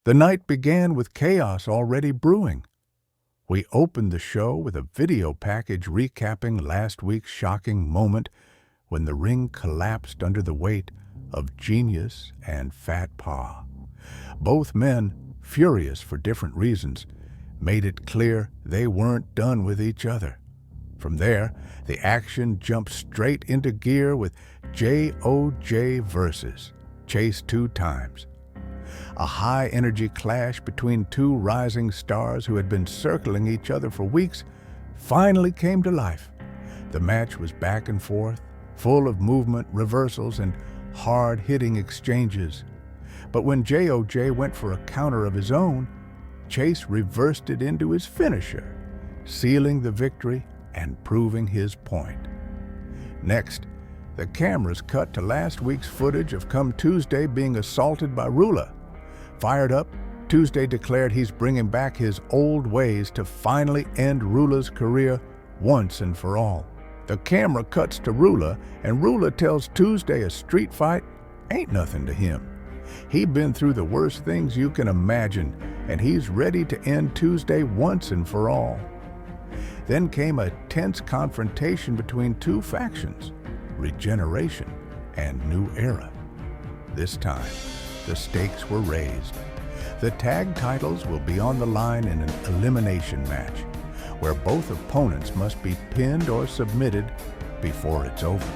The night began with chaos already brewing. We opened the show with a video package recapping last week's shocking moment when the ring collapsed under the weight of Genius and Fatpaw. Both men, furious for different reasons, made it clear they weren't done with each other. From there, the action jumped straight into gear with JOJ versus Chase 2 times. A high-energy clash between two rising stars who had been circling each other for weeks finally came to life. The match was back and forth, full of movement, reversals, and hard-hitting exchanges. But when JOJ went for a counter of his own, Chase reversed it into his finisher, sealing the victory and proving his point. Next, the cameras cut to last week's footage of Come Tuesday being assaulted by Rula. Fired up, Tuesday declared he's bringing back his old ways to finally end Rula's career once and for all. The camera cuts to Rula, and Rula tells Tuesday a street fight ain't nothing to him. He'd been through the worst things you can imagine, and he's ready to end Tuesday once and for all. Then came a tense confrontation between two factions, Regeneration and New Era. This time, the stakes were raised. The tag titles will be on the line in an elimination match, where both opponents must be pinned or submitted before it's over.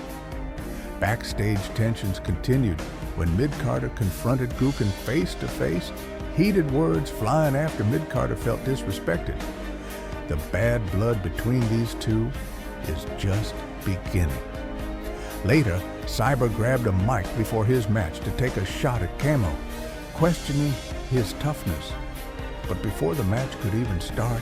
Backstage tensions continued when Mid-Carter confronted Goken face-to-face, heated words flying after Mid-Carter felt disrespected. The bad blood between these two is just beginning. Later, Cyber grabbed a mic before his match to take a shot at Camo, questioning his toughness. But before the match could even start,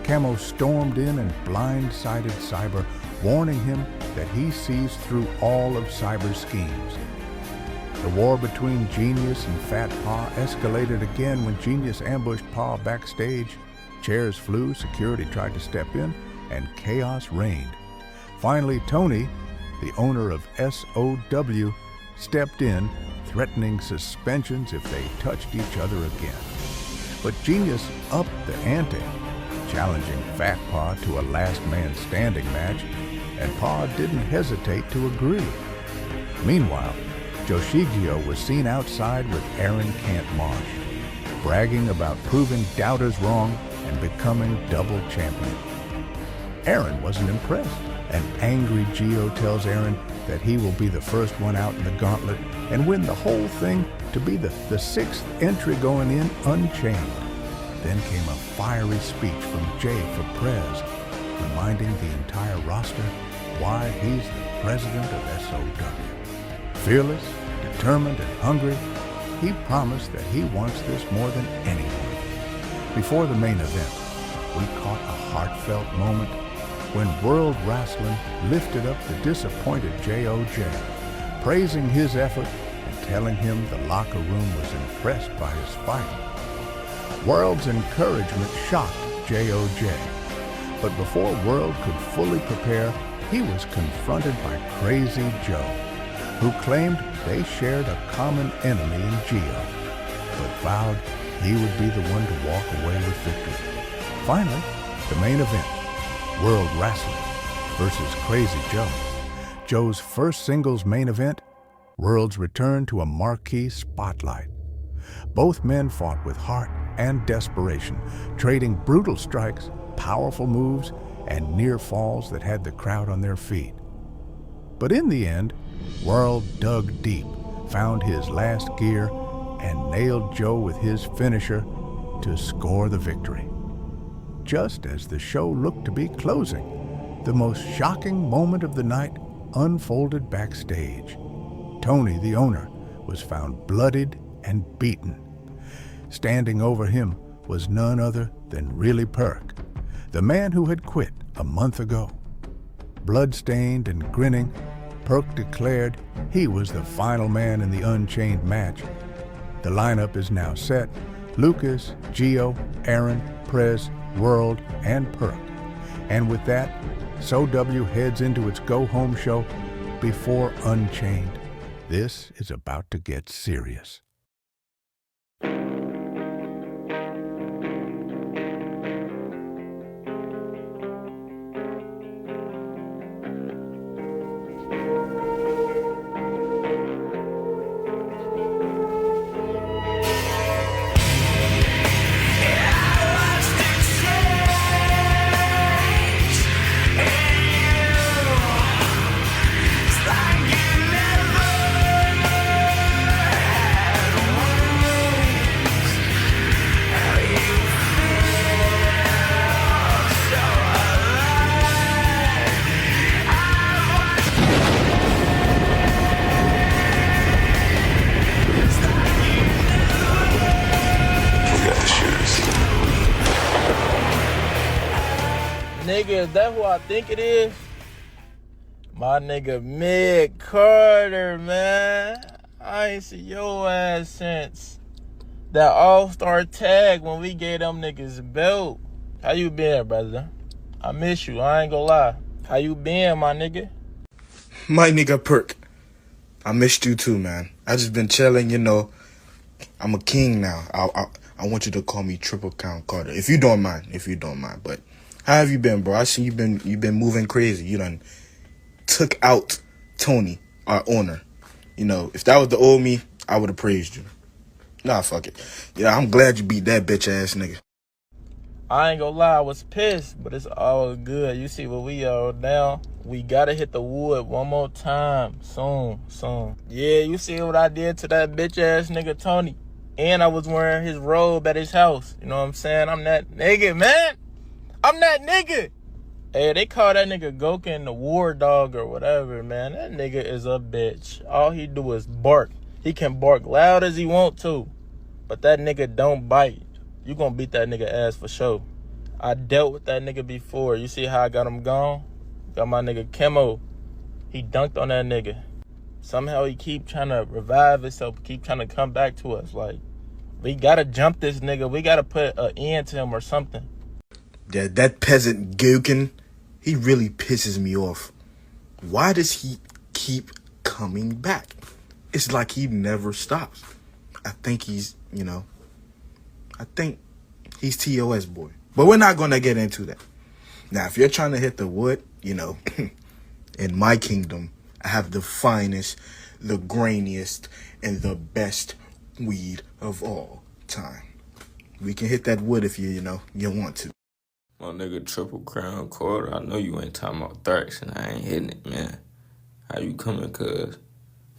Camo stormed in and blindsided Cyber, warning him that he sees through all of Cyber's schemes. The war between Genius and Fatpaw escalated again when Genius ambushed Paw backstage. Chairs flew, security tried to step in, and chaos reigned. Finally, Tony, the owner of SOW, stepped in, threatening suspensions if they touched each other again. But Genius upped the ante, challenging Fatpaw to a last man standing match, and Paw didn't hesitate to agree. Meanwhile, Joshigio was seen outside with Aaron Cant-Marsh, bragging about proving doubters wrong and becoming double champion. Aaron wasn't impressed. An angry Gio tells Aaron that he will be the first one out in the Gauntlet and win the whole thing to be the sixth entry going in Unchained. Then came a fiery speech from Jay for Prez, reminding the entire roster why he's the president of SOW. Fearless, determined, and hungry, he promised that he wants this more than anyone. Before the main event, we caught a heartfelt moment when World Wrestling lifted up the disappointed JOJ, praising his effort and telling him the locker room was impressed by his fight. World's encouragement shocked JOJ, but before World could fully prepare, he was confronted by Crazy Joe, who claimed they shared a common enemy in Gio, but vowed he would be the one to walk away with victory. Finally, the main event, World Wrestling versus Crazy Joe. Joe's first singles main event, World's return to a marquee spotlight. Both men fought with heart and desperation, trading brutal strikes, powerful moves, and near falls that had the crowd on their feet. But in the end, World dug deep, found his last gear, and nailed Joe with his finisher to score the victory. Just as the show looked to be closing, the most shocking moment of the night unfolded backstage. Tony, the owner, was found bloodied and beaten. Standing over him was none other than Really Perk, the man who had quit a month ago. Blood-stained and grinning, Perk declared he was the final man in the Unchained match. The lineup is now set: Lucas, Gio, Aaron, Prez, World, and Perk. And with that, SOW heads into its go-home show before Unchained. This is about to get serious. nigga, is that who I think it is? My nigga Mid Carter, man. I ain't see your ass since that All-Star tag when we gave them niggas a belt. How you been, brother? I miss you, I ain't gonna lie. How you been, my nigga? My nigga Perk, I missed you too, man. I just been chilling, you know. I'm a king now. I want you to call me Triple Count Carter, if you don't mind. But how have you been, bro? I see you've been moving crazy. You done took out Tony, our owner. You know, if that was the old me, I would have praised you. Nah, fuck it. Yeah, I'm glad you beat that bitch ass nigga. I ain't gonna lie, I was pissed, but it's all good. You see what we are now? We gotta hit the wood one more time. Soon. Yeah, you see what I did to that bitch ass nigga Tony. And I was wearing his robe at his house. You know what I'm saying? I'm that nigga, man. I'm that nigga. Hey, they call that nigga Goken the war dog or whatever, man. That nigga is a bitch. All he do is bark. He can bark loud as he want to, but that nigga don't bite. You gonna beat that nigga ass for sure. I dealt with that nigga before. You see how I got him gone? Got my nigga Camo. He dunked on that nigga. Somehow he keep trying to revive himself, keep trying to come back to us. Like, we gotta jump this nigga. We gotta put an end to him or something. Yeah, that peasant Goken, he really pisses me off. Why does he keep coming back? It's like he never stops. I think he's TOS boy. But we're not going to get into that. Now, if you're trying to hit the wood, you know, in my kingdom, I have the finest, the grainiest, and the best weed of all time. We can hit that wood if you want to. My nigga Triple Crown Quarter, I know you ain't talking about Thrax and I ain't hitting it, man. How you coming, cuz?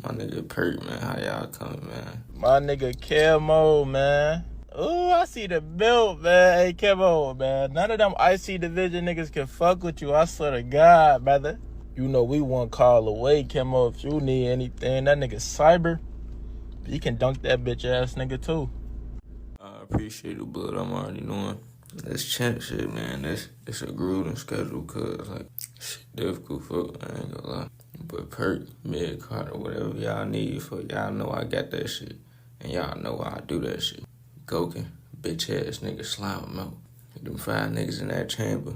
My nigga Perk, man, how y'all coming, man? My nigga Camo, man. Ooh, I see the belt, man. Hey, Camo, man. None of them IC division niggas can fuck with you. I swear to God, brother. You know we one call away, Camo. If you need anything, that nigga Cyber, he can dunk that bitch ass nigga too. I appreciate it, but I'm already knowing. This champ shit, man, it's a grueling schedule, cuz, like, shit difficult, fuck, I ain't gonna lie. But Perk, Mid Carter, whatever y'all need for, y'all know I got that shit. And y'all know I do that shit. Goken, bitch ass nigga, slime him out. Them 5 niggas in that chamber,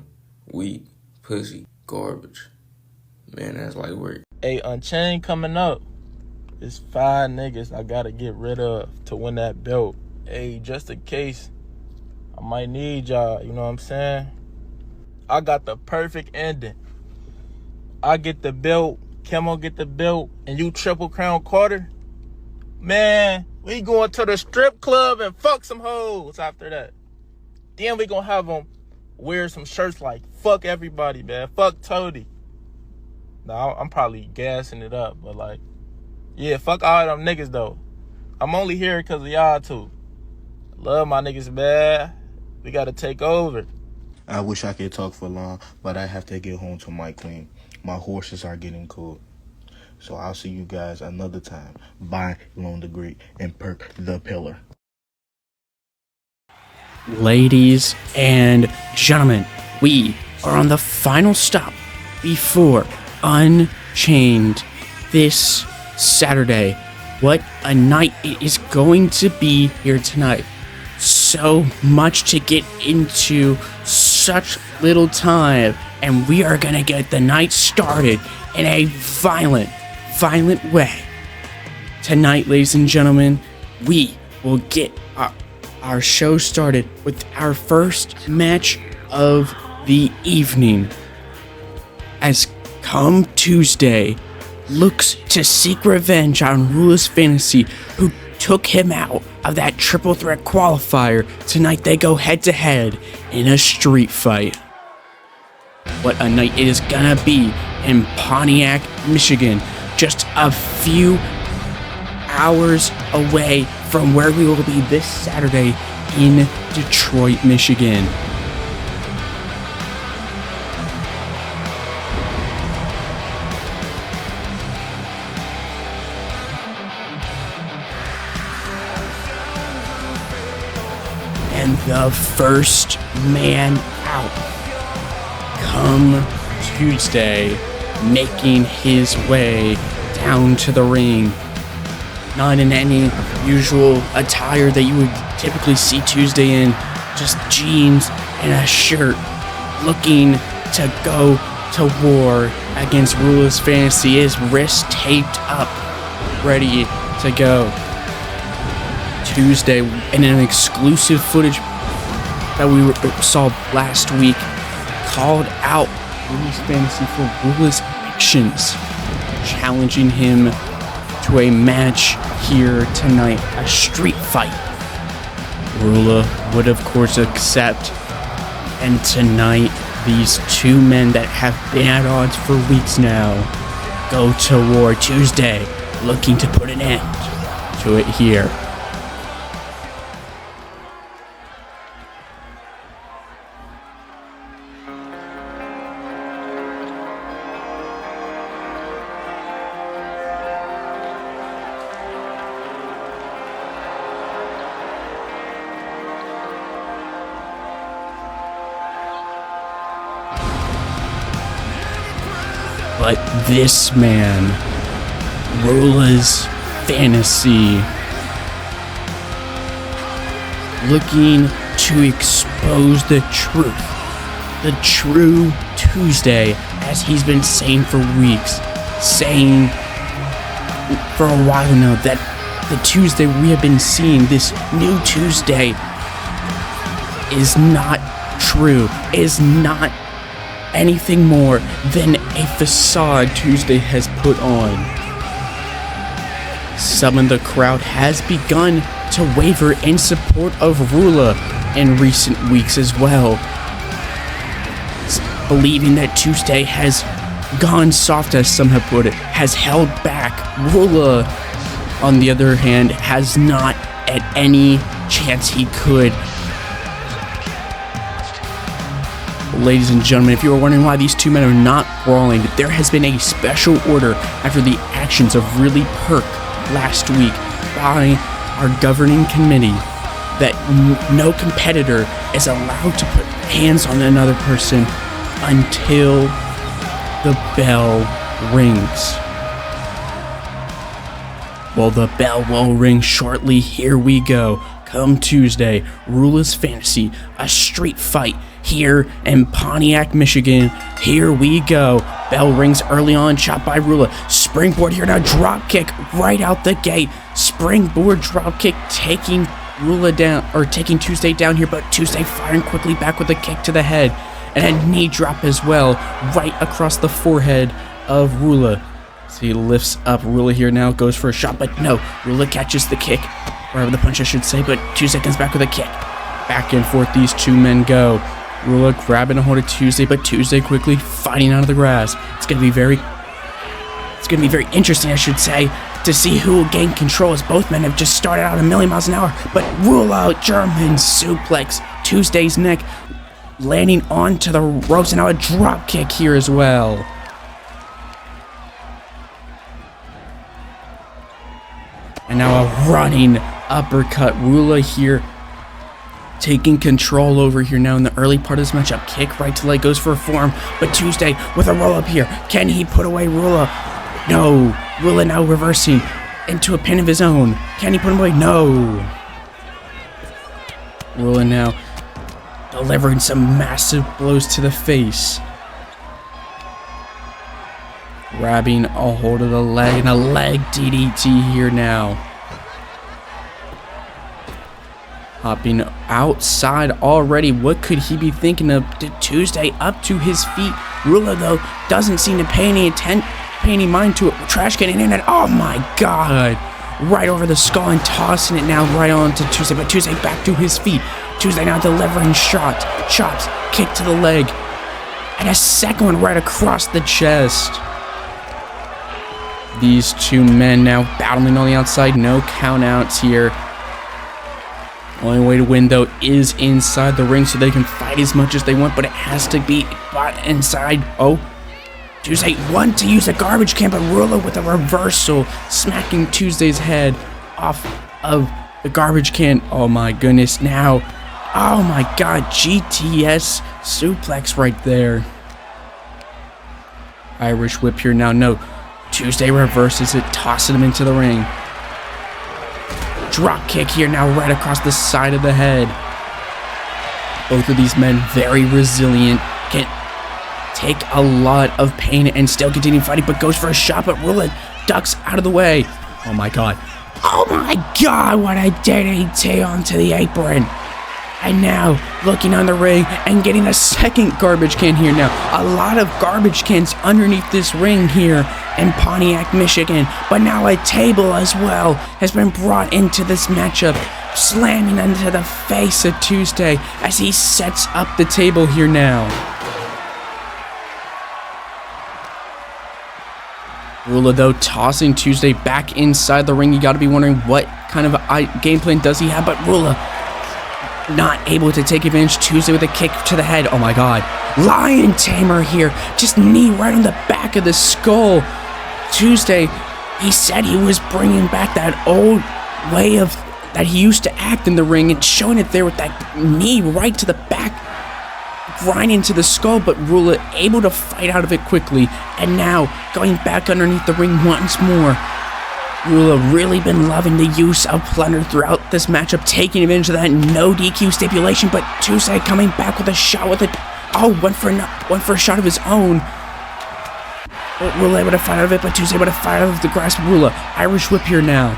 weak, pussy, garbage. Man, that's like work. Hey, Unchained coming up. It's 5 niggas I gotta get rid of to win that belt. Hey, just in case, I might need y'all, you know what I'm saying? I got the perfect ending. I get the belt, Camo get the belt, and you Triple Crown Carter. Man, we going to the strip club and fuck some hoes after that. Then we gonna have them wear some shirts like, fuck everybody, man. Fuck Toady. Now, I'm probably gassing it up, but like, yeah, fuck all them niggas, though. I'm only here because of y'all, too. Love my niggas, man. We got to take over. I wish I could talk for long, but I have to get home to my queen. My horses are getting cold. So I'll see you guys another time. Bye, Lone the Great and Perk the Pillar. Ladies and gentlemen, we are on the final stop before Unchained this Saturday. What a night it is going to be here tonight. So much to get into, such little time, and we are gonna get the night started in a violent way. Tonight, ladies and gentlemen, we will get our show started with our first match of the evening, as Come Tuesday looks to seek revenge on Ruler's Fantasy, who took him out of that triple threat qualifier. Tonight they go head to head in a street fight. What a night it is gonna be in Pontiac, Michigan, just a few hours away from where we will be this Saturday in Detroit, Michigan. And the first man out come Tuesday, making his way down to the ring. Not in any usual attire that you would typically see Tuesday in, just jeans and a shirt, looking to go to war against Rula's Fantasy, his wrist taped up, ready to go. Tuesday, in an exclusive footage that we saw last week, called out Rula's Fantasy for Rula's actions, challenging him to a match here tonight, a street fight. Rula would of course accept, and tonight these two men that have been at odds for weeks now go to war. Tuesday looking to put an end to it here. But this man, Rula's Fantasy, looking to expose the truth, the true Tuesday, as he's been saying for weeks, saying for a while now that the Tuesday we have been seeing, this new Tuesday, is not true, is not anything more than a facade Tuesday has put on. Some of the crowd has begun to waver in support of Rula in recent weeks as well, believing that Tuesday has gone soft, as some have put it, has held back. Rula, on the other hand, has not at any chance he could. Ladies and gentlemen, if you were wondering why these two men are not brawling, there has been a special order after the actions of Really Perk last week by our governing committee that no competitor is allowed to put hands on another person until the bell rings. Well, the bell will ring shortly. Here we go. Come Tuesday, Rula's Fantasy, a street fight here in Pontiac, Michigan. Here we go. Bell rings early on, shot by Rula. Springboard here, now drop kick right out the gate. Springboard drop kick taking Rula down, or taking Tuesday down here, but Tuesday firing quickly back with a kick to the head. And a knee drop as well, right across the forehead of Rula. So he lifts up Rula here now, goes for a shot, but no, Rula catches the kick, or the punch I should say, but Tuesday comes back with a kick. Back and forth these two men go. Rula grabbing a hold of Tuesday, but Tuesday quickly fighting out of the grass. It's gonna be very interesting, I should say, to see who will gain control, as both men have just started out a million miles an hour. But Rula, German suplex, Tuesday's neck, landing onto the ropes, and now a drop kick here as well. And now a running uppercut. Rula here taking control over here now in the early part of this matchup. Kick right to leg, goes for a forearm, but Tuesday with a roll up here. Can he put away Rula? No. Rula now reversing into a pin of his own. Can he put him away? No. Rula now delivering some massive blows to the face. Grabbing a hold of the leg, and a leg DDT here now. Hopping outside already. What could he be thinking of? Tuesday up to his feet. Rula, though, doesn't seem to pay any mind to it. Trash can in, and oh my god! Right over the skull and tossing it now right on to Tuesday. But Tuesday back to his feet. Tuesday now delivering shots, chops, kick to the leg, and a second one right across the chest. These two men now battling on the outside. No countouts here. Only way to win, though, is inside the ring, so they can fight as much as they want, but it has to be inside. Oh, Tuesday want to use a garbage can, but Rula with a reversal, smacking Tuesday's head off of the garbage can. Oh my goodness, now. Oh my god, GTS suplex right there. Irish whip here now. No. Tuesday reverses it, tossing him into the ring. Drop kick here now right across the side of the head. Both of these men very resilient. Can take a lot of pain and still continue fighting, but goes for a shot, but Rula ducks out of the way. Oh my god. Oh my god, what a DDT onto the apron. And now, looking on the ring and getting a second garbage can here now. A lot of garbage cans underneath this ring here in Pontiac, Michigan. But now a table as well has been brought into this matchup, slamming into the face of Tuesday as he sets up the table here now. Rula, though, tossing Tuesday back inside the ring. You got to be wondering what kind of a game plan does he have, but Rula not able to take advantage. Tuesday with a kick to the head. Oh my god. Lion Tamer here. Just knee right on the back of the skull. Tuesday, he said he was bringing back that old way of that he used to act in the ring and showing it there with that knee right to the back, grinding to the skull, but Rula able to fight out of it quickly. And now going back underneath the ring once more. Rula really been loving the use of plunder throughout this matchup, taking advantage of that no DQ stipulation, but Tuesday coming back with a shot with it. Oh, went for a shot of his own. But Rula able to fight out of it, but Tuesday able to fight out of the grasp of Rula. Irish whip here now.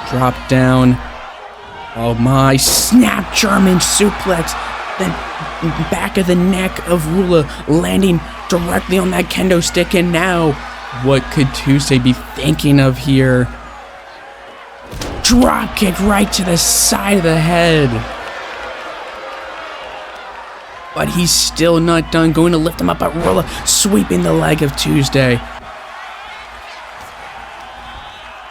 Drop down. Oh my, snap German suplex. Then back of the neck of Rula landing directly on that kendo stick, and now what could Tuesday be thinking of here? Drop kick right to the side of the head. But he's still not done. Going to lift him up, but Rula sweeping the leg of Tuesday.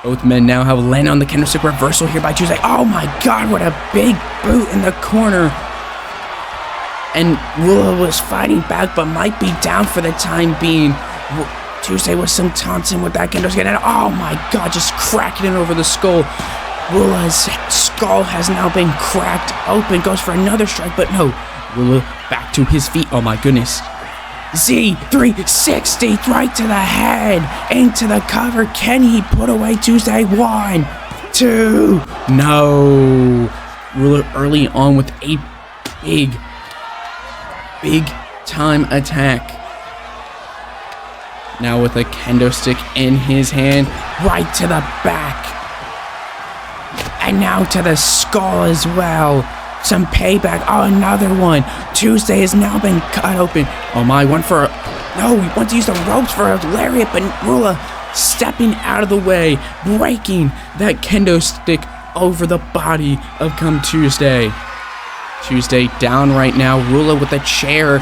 Both men now have landed on the kendo stick. Reversal here by Tuesday. Oh my god, what a big boot in the corner. And Rula was fighting back, but might be down for the time being. Tuesday with some taunting with that kendo stick, and oh my god, just cracking it over the skull. Rula's skull has now been cracked open, goes for another strike, but no. Rula back to his feet. Oh my goodness. Z360 right to the head, into the cover. Can he put away Tuesday? 1, 2. No. Rula early on with a big time attack. Now with a kendo stick in his hand, right to the back. And now to the skull as well. Some payback. Oh, another one. Tuesday has now been cut open. Oh my, no, he wants to use the ropes for a lariat, but Rula stepping out of the way, breaking that kendo stick over the body of Come Tuesday. Tuesday down right now. Rula with a chair.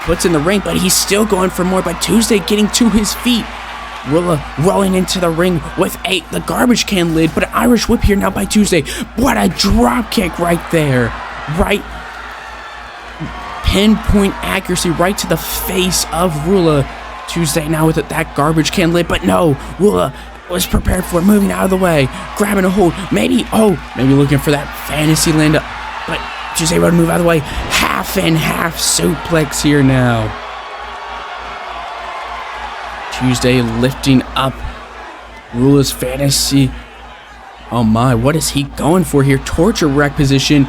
Puts in the ring, but he's still going for more. But Tuesday getting to his feet. Rula rolling into the ring with the garbage can lid, but an Irish whip here now by Tuesday. What a drop kick right there. Right pinpoint accuracy right to the face of Rula. Tuesday now with that garbage can lid, but no, Rula was prepared for it, moving out of the way, grabbing a hold, maybe looking for that fantasy land, but Tuesday able to move out of the way. Half and half suplex here now. Tuesday lifting up Rula's fantasy. Oh my, what is he going for here? Torture rack position.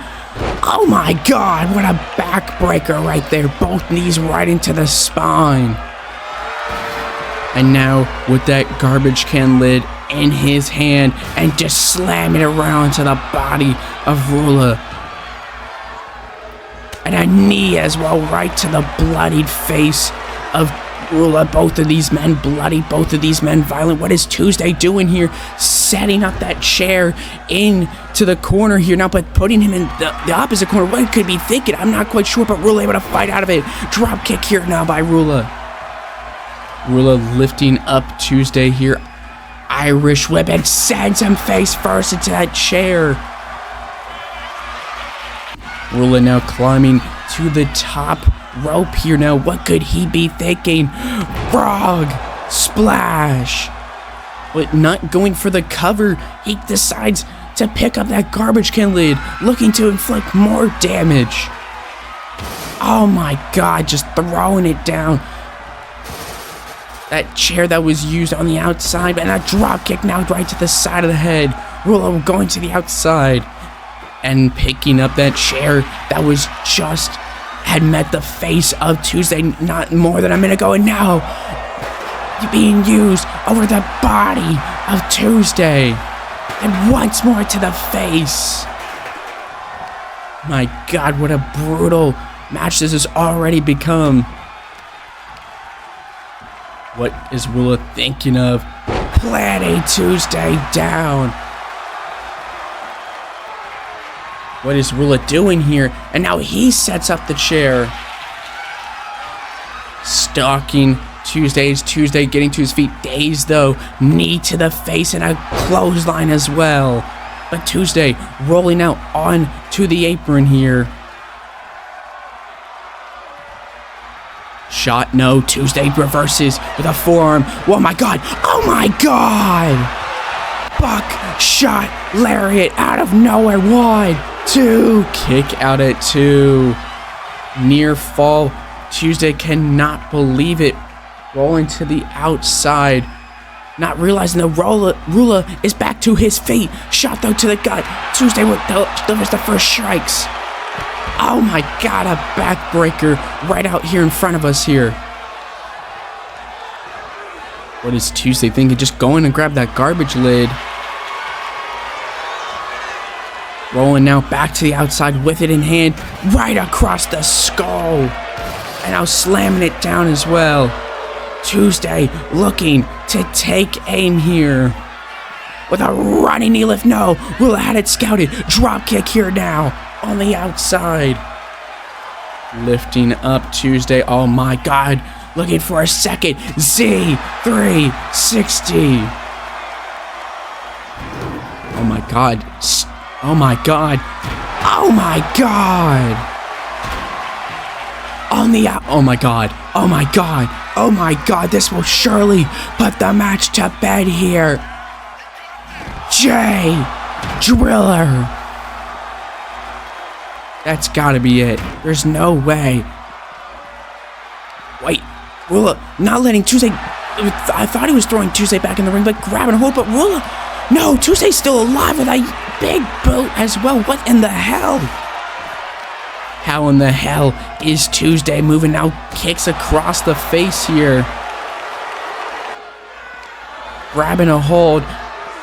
Oh my god, what a backbreaker right there. Both knees right into the spine. And now with that garbage can lid in his hand and just slamming it around to the body of Rula. And a knee as well, right to the bloodied face of Rula. Both of these men bloody, both of these men violent. What is Tuesday doing here? Setting up that chair into the corner here now, but putting him in the opposite corner. What could he be thinking? I'm not quite sure, but Rula able to fight out of it. Drop kick here now by Rula. Rula lifting up Tuesday here. Irish whip and sends him face first into that chair. Rula now climbing to the top rope here now. What could he be thinking? Frog splash. But not going for the cover. He decides to pick up that garbage can lid, looking to inflict more damage. Oh my god, just throwing it down. that chair that was used on the outside, and a drop kick now right to the side of the head. Rula going to the outside and picking up that chair that was just had met the face of Tuesday not more than a minute ago, and now being used over the body of Tuesday, and once more to the face. My God, what a brutal match this has already become. What is Rula thinking of? Planning Tuesday down. What is Rula doing here? And now he sets up the chair. Stalking Tuesday. Is Tuesday getting to his feet? Dazed though. Knee to the face and a clothesline as well. But Tuesday rolling out onto the apron here. Shot, no. Tuesday reverses with a forearm. Oh my God. Oh my God. Buck shot lariat out of nowhere. 1, 2. Kick out at 2. Near fall. Tuesday cannot believe it. Rolling to the outside. Not realizing the Rula is back to his feet. Shot though to the gut. Tuesday delivers the first strikes. Oh my God, a backbreaker right out here in front of us here. What is Tuesday thinking? Just going and grab that garbage lid. Rolling now back to the outside with it in hand. Right across the skull. And now slamming it down as well. Tuesday looking to take aim here. With a running knee lift. No, Rula had it scouted. Drop kick here now. On the outside. Lifting up Tuesday. Oh my God. Looking for a second. Z360. Oh my God. Oh my God. Oh my God. On the out. Oh my God. Oh my God. Oh my God. This will surely put the match to bed here. Jay Driller. That's gotta be it. There's no way. Wait, Rula not letting Tuesday. I thought he was throwing Tuesday back in the ring, but grabbing a hold. But Rula, no, Tuesday's still alive with a big boot as well. What in the hell? How in the hell is Tuesday moving now? Kicks across the face here. Grabbing a hold.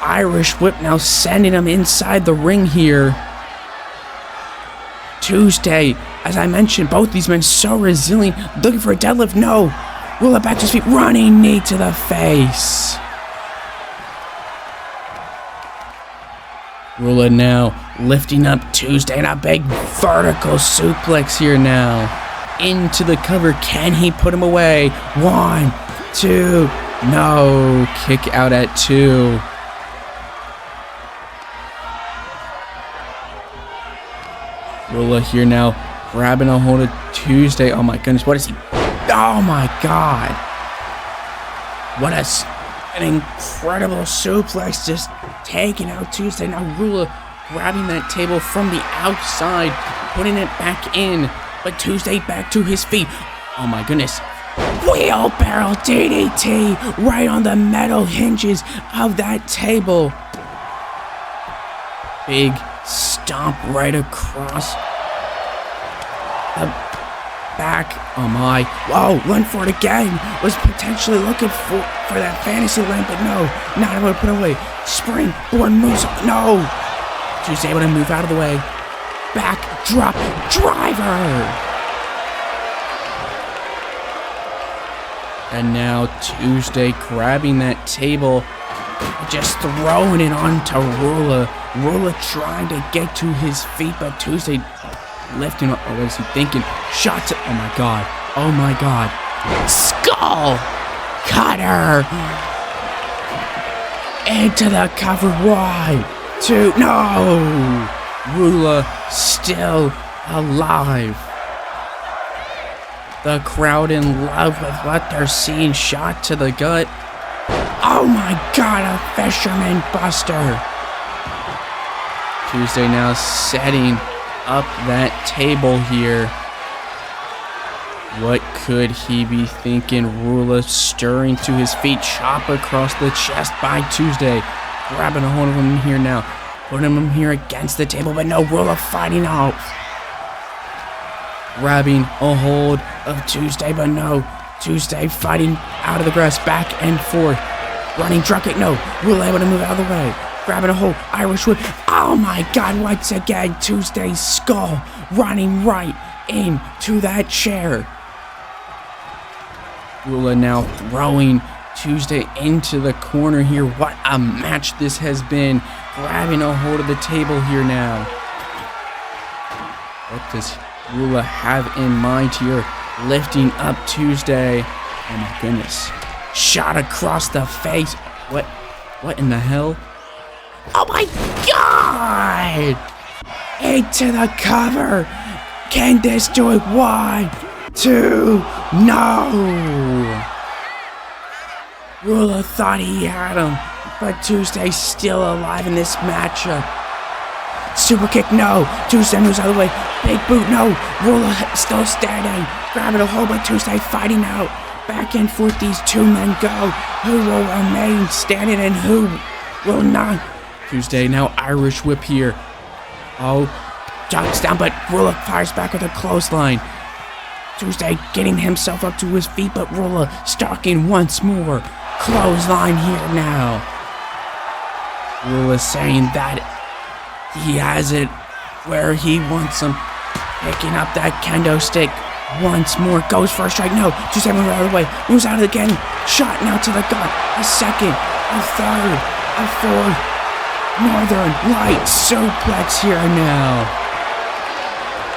Irish whip now sending him inside the ring here. Tuesday, as I mentioned, both these men so resilient. Looking for a deadlift. No. Rula back to his feet. Running knee to the face. Rula now lifting up Tuesday and a big vertical suplex here now. Into the cover. Can he put him away? 1, 2. No. Kick out at 2. Rula here now, grabbing a hold of Tuesday. Oh my goodness, what is he? Oh my God. What an incredible suplex, just taking out Tuesday. Now Rula grabbing that table from the outside, putting it back in. But Tuesday back to his feet. Oh my goodness. Wheelbarrow DDT right on the metal hinges of that table. Big stomp right across the back. Oh my. Whoa, went for it again. Was potentially looking for that fantasy land, but no. Not able to put away. Springboard moves. No. Tuesday able to move out of the way. Back drop driver. And now Tuesday grabbing that table. Just throwing it onto Rula. Rula trying to get to his feet, but Tuesday lifting up. Oh, what is he thinking? Shot to. Oh my God. Oh my God. Skull cutter. Into the cover. 1, 2. No. Rula still alive. The crowd in love with what they're seeing. Shot to the gut. Oh my God, a fisherman buster. Tuesday now setting up that table here. What could he be thinking? Rula stirring to his feet, chop across the chest by Tuesday. Grabbing a hold of him here now. Putting him here against the table, but no, Rula fighting out. Grabbing a hold of Tuesday, but no. Tuesday fighting out of the grass, back and forth. Running drunk kick, no. Rula able to move out of the way. Grabbing a hold, Irish whip. Oh my God, once again, Tuesday's skull running right into that chair. Rula now throwing Tuesday into the corner here. What a match this has been. Grabbing a hold of the table here now. What does Rula have in mind here? Lifting up Tuesday. Oh my goodness. Shot across the face. What in the hell? Oh my God! Into the cover. Can this do it? 1, 2, no! Rula thought he had him, but Tuesday's still alive in this matchup. Super kick, no. Tuesday moves out of the way. Big boot, no. Rula still standing. Grabbing a hold, but Tuesday fighting out. Back and forth these two men go. Who will remain standing and who will not? Tuesday now Irish whip here. Oh, ducks down, but Rula fires back with a clothesline. Tuesday getting himself up to his feet, but Rula stalking once more. Clothesline here now. Rula saying that he has it where he wants him. Picking up that kendo stick once more. Goes for a strike. No. Tuesday moves out of the way. Moves out of the game. Shot now to the gut. A second. A third. A fourth. Northern Light suplex here now.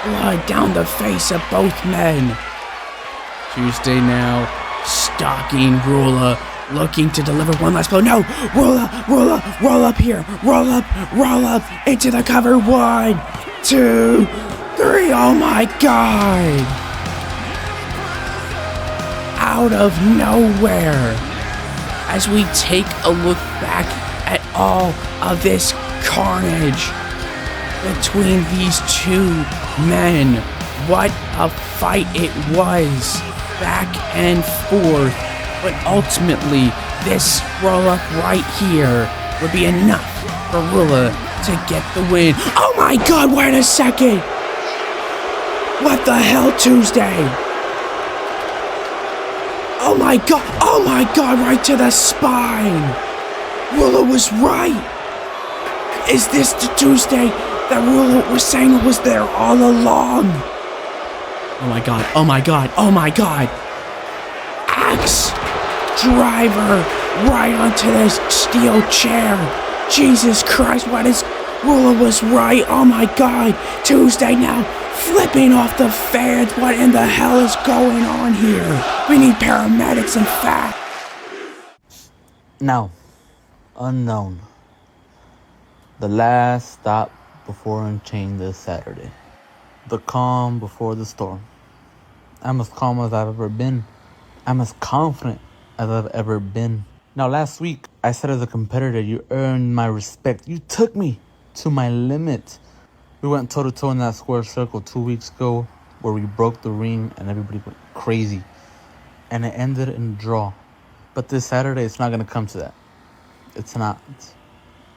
Blood down the face of both men. Tuesday now stalking Rula, looking to deliver one last blow. No, Rula, roll up here. Roll up into the cover. 1, 2, 3. Oh my God. Out of nowhere. As we take a look back at all of this carnage between these two men. What a fight it was, back and forth. But ultimately, this roll-up right here would be enough for Rula to get the win. Oh my God, wait a second! What the hell, Tuesday? Oh my God, right to the spine! Rula was right! Is this the Tuesday that Rula was saying was there all along? Oh my God. Axe driver right onto this steel chair. Jesus Christ, Rula was right. Oh my God. Tuesday now flipping off the fans. What in the hell is going on here? We need paramedics and fact. Now, unknown. The last stop before Unchained this Saturday. The calm before the storm. I'm as calm as I've ever been. I'm as confident as I've ever been. Now, last week, I said as a competitor, you earned my respect. You took me to my limit. We went toe-to-toe in that square circle 2 weeks ago where we broke the ring and everybody went crazy. And it ended in a draw. But this Saturday, it's not going to come to that. It's not.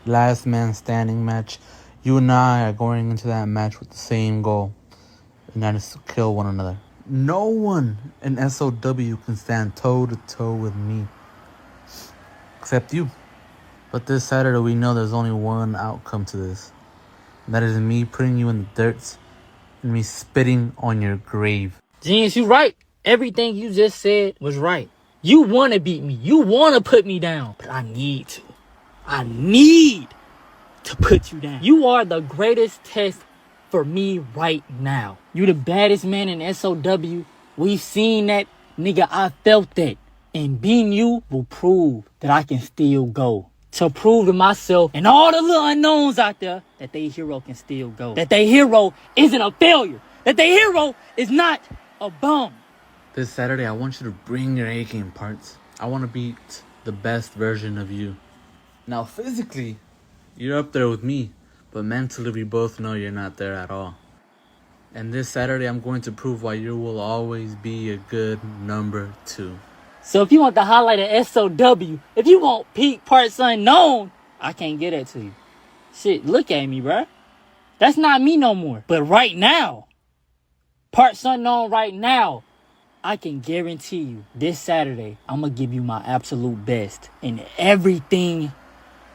Last man standing match. You and I are going into that match with the same goal. And that is to kill one another. No one in SOW can stand toe-to-toe with me. Except you. But this Saturday, we know there's only one outcome to this. And that is me putting you in the dirt and me spitting on your grave. Genius, you right. Everything you just said was right. You want to beat me. You want to put me down. But I need to. I need to put you down. You are the greatest test for me right now. You the baddest man in SOW. We've seen that. Nigga, I felt that. And being you will prove that I can still go. To prove to myself and all the little unknowns out there that they hero can still go. That they hero isn't a failure. That they hero is not a bum. This Saturday, I want you to bring your A-game parts. I want to beat the best version of you. Now, physically, you're up there with me. But mentally, we both know you're not there at all. And this Saturday, I'm going to prove why you will always be a good number 2. So if you want the highlight of SOW, if you want peak parts unknown, I can't get it to you. Shit, look at me, bruh. That's not me no more. But right now, parts unknown right now, I can guarantee you this Saturday, I'm going to give you my absolute best in everything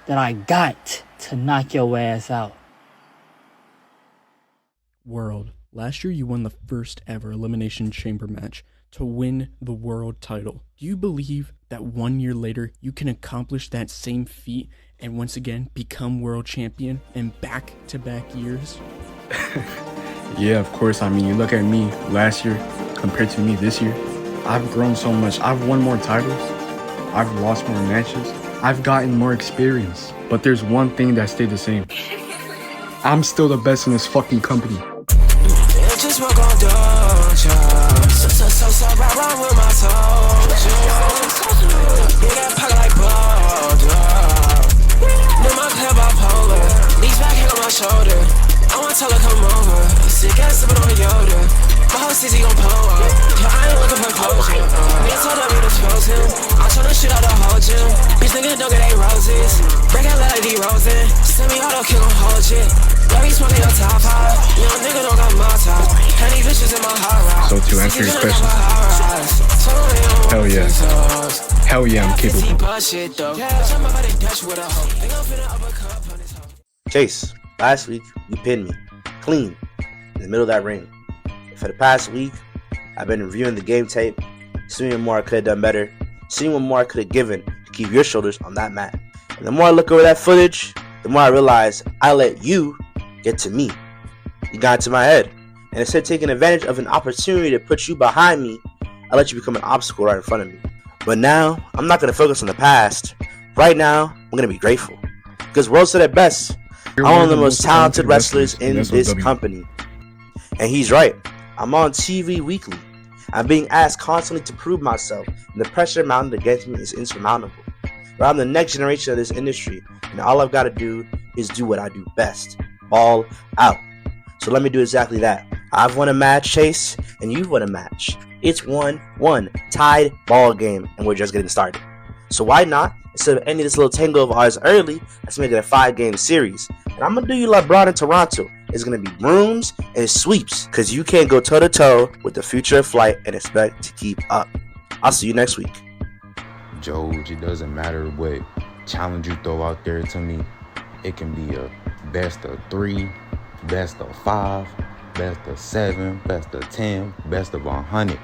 that I got to knock your ass out. World, last year you won the first ever Elimination Chamber match to win the world title. Do you believe that 1 year later you can accomplish that same feat and once again become world champion in back-to-back years? Yeah, of course. I mean, you look at me last year compared to me this year. I've grown so much. I've won more titles. I've lost more matches. I've gotten more experience. But there's one thing that stayed the same. I'm still the best in this fucking company. Just walk on doja. So ride with my soldiers. Yeah, that pocket like buildup. Knew my club bipolar. Knees back, hand on my shoulder. I want to tell her come over. Sick ass sipping on Yoda. My whole city gon' pull up. Yo, I ain't looking for closure. Niggas told me to expose him. I'm tryna shoot out the whole gym. Bitch niggas don't get they roses. Break out like D-Rosen. Send me auto kill gon' hold shit. Let me smoking your top high. Young nigga don't got my top. Honey bitches in my hot ride. So to answer your question, hell yeah. Hell yeah, I'm capable. Chase, last week you pinned me clean in the middle of that ring. For the past week, I've been reviewing the game tape, seeing what more I could have done better, seeing what more I could have given to keep your shoulders on that mat. And the more I look over that footage, the more I realize I let you get to me. You got into my head, and instead of taking advantage of an opportunity to put you behind me, I let you become an obstacle right in front of me. But now, I'm not going to focus on the past. Right now, I'm going to be grateful. Because World said it best. I'm one of the most talented wrestlers in this company. And he's right. I'm on TV weekly. I'm being asked constantly to prove myself, and the pressure mounted against me is insurmountable. But I'm the next generation of this industry, and all I've got to do is do what I do best. Ball out. So let me do exactly that. I've won a match, Chase, and you've won a match. It's 1-1, tied ball game, and we're just getting started. So why not, instead of ending this little tango of ours early, let's make it a 5-game series. And I'm going to do you like Broad in Toronto. It's going to be brooms and sweeps, because you can't go toe-to-toe with the future of flight and expect to keep up. I'll see you next week. George, it doesn't matter what challenge you throw out there to me. It can be a best of 3, best of 5, best of 7, best of 10, best of 100.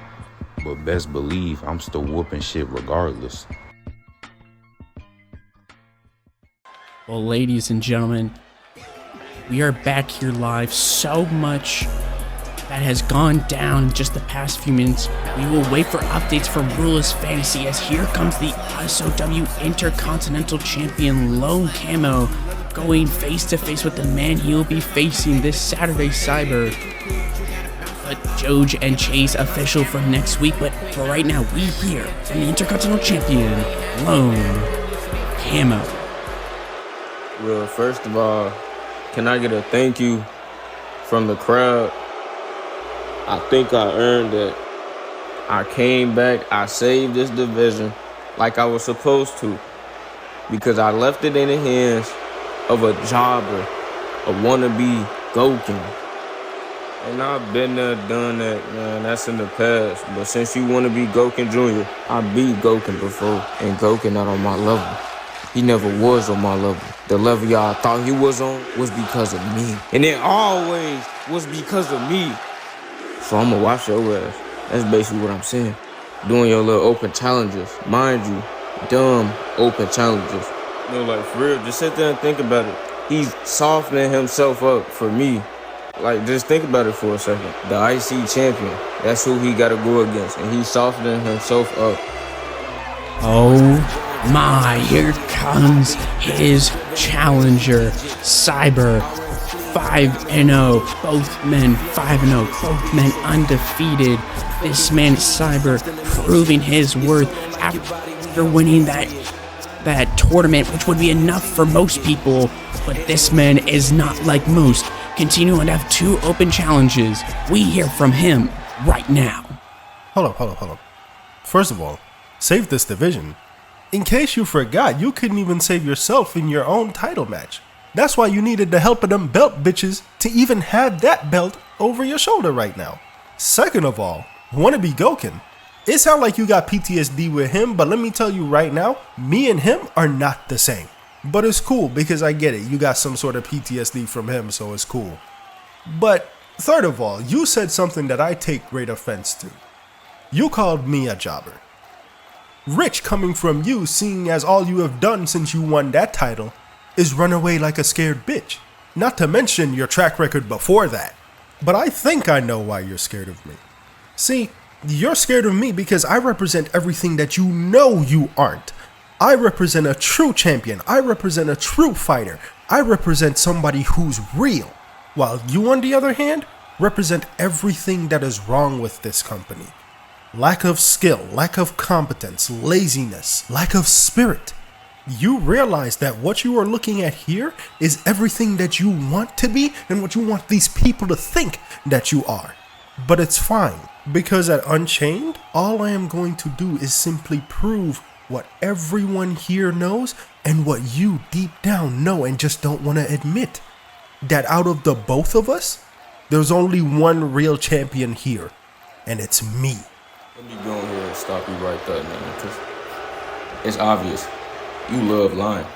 But best believe I'm still whooping shit regardless. Well, ladies and gentlemen, we are back here live. So much that has gone down in just the past few minutes. We will wait for updates from Ruleless Fantasy, as here comes the SOW Intercontinental Champion Lone Camo going face to face with the man he'll be facing this Saturday Cyber. But Joge and Chase official for next week. But for right now, we hear from the Intercontinental Champion Lone Camo. Well, first of all, can I get a thank you from the crowd? I think I earned it. I came back, I saved this division like I was supposed to, because I left it in the hands of a jobber, a wannabe Goken. And I've been there, done that, man. That's in the past. But since you want to be Goken Jr., I beat Goken before, and Goken not on my level. He never was on my level. The level y'all thought he was on was because of me. And it always was because of me. So I'm gonna watch your ass. That's basically what I'm saying. Doing your little open challenges. Mind you, dumb open challenges. You know, like, for real, just sit there and think about it. He's softening himself up for me. Like, just think about it for a second. The IC champion, that's who he gotta go against. And he's softening himself up. Oh my, here comes his challenger, Cyber. 5-0, both men 5-0, both men undefeated. This man Cyber proving his worth after winning that tournament, which would be enough for most people. But this man is not like most, continuing to have 2 open challenges. We hear from him right now. Hold up. First of all, save this division. In case you forgot, you couldn't even save yourself in your own title match. That's why you needed the help of them belt bitches to even have that belt over your shoulder right now. Second of all, wannabe Goken. It sounds like you got PTSD with him, but let me tell you right now, me and him are not the same. But it's cool because I get it. You got some sort of PTSD from him, so it's cool. But third of all, you said something that I take great offense to. You called me a jobber. Rich coming from you, seeing as all you have done since you won that title is run away like a scared bitch. Not to mention your track record before that. But I think I know why you're scared of me. See, you're scared of me because I represent everything that you know you aren't. I represent a true champion. I represent a true fighter. I represent somebody who's real. While you, on the other hand, represent everything that is wrong with this company. Lack of skill, lack of competence, laziness, lack of spirit. You realize that what you are looking at here is everything that you want to be and what you want these people to think that you are. But it's fine, because at Unchained, all I am going to do is simply prove what everyone here knows and what you deep down know and just don't want to admit. That out of the both of us, there's only one real champion here, and it's me. Let me go ahead and stop you right there, man, because it's obvious. You love lying.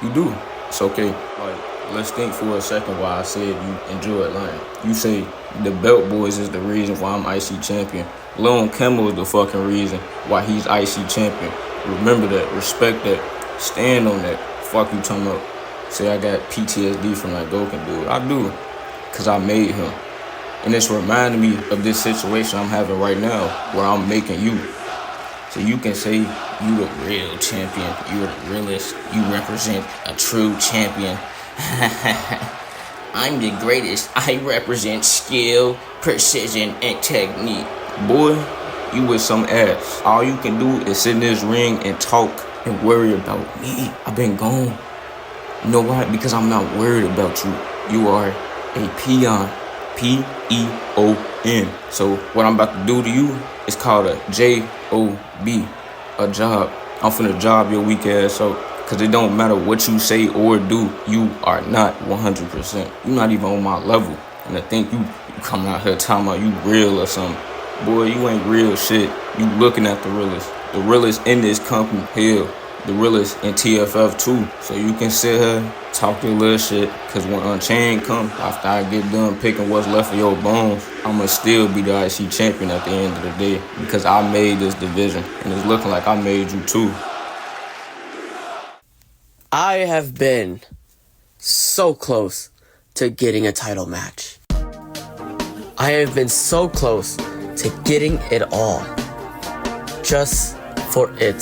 You do. It's okay. Like, let's think for a second why I said you enjoy lying. You say the Belt Boys is the reason why I'm IC champion. Lone Camo is the fucking reason why he's IC champion. Remember that. Respect that. Stand on that. Fuck you talking about. Say I got PTSD from that Goken dude. I do. Because I made him. And it's reminding me of this situation I'm having right now where I'm making you. So you can say you the real champion. You're the realest. You represent a true champion. I'm the greatest. I represent skill, precision, and technique. Boy, you with some ass. All you can do is sit in this ring and talk and worry about me. I've been gone. You know why? Because I'm not worried about you. You are a peon. P-E-O-N. So what I'm about to do to you is called a J-O-B. A job. I'm finna job your weak ass out. Cause it don't matter what you say or do. You are not 100%. You're not even on my level. And to think you coming out here talking about you real or something. Boy, you ain't real shit. You looking at the realest. The realest in this company. Hell, the realest in TFF too. So you can sit here, talk your little shit. Cause when Unchained come, after I get done picking what's left of your bones, I'ma still be the IC champion at the end of the day. Because I made this division. And it's looking like I made you too. I have been so close to getting a title match. I have been so close to getting it all, just for it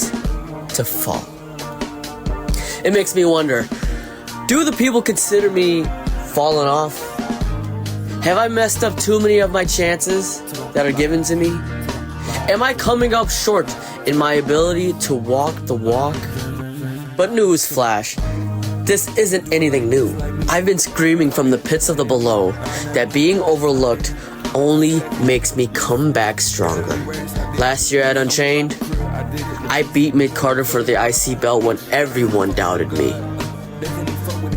to fall. It makes me wonder, do the people consider me falling off? Have I messed up too many of my chances that are given to me? Am I coming up short in my ability to walk the walk? But newsflash, this isn't anything new. I've been screaming from the pits of the below that being overlooked only makes me come back stronger. Last year at Unchained, I beat Mid-Carter for the IC belt when everyone doubted me.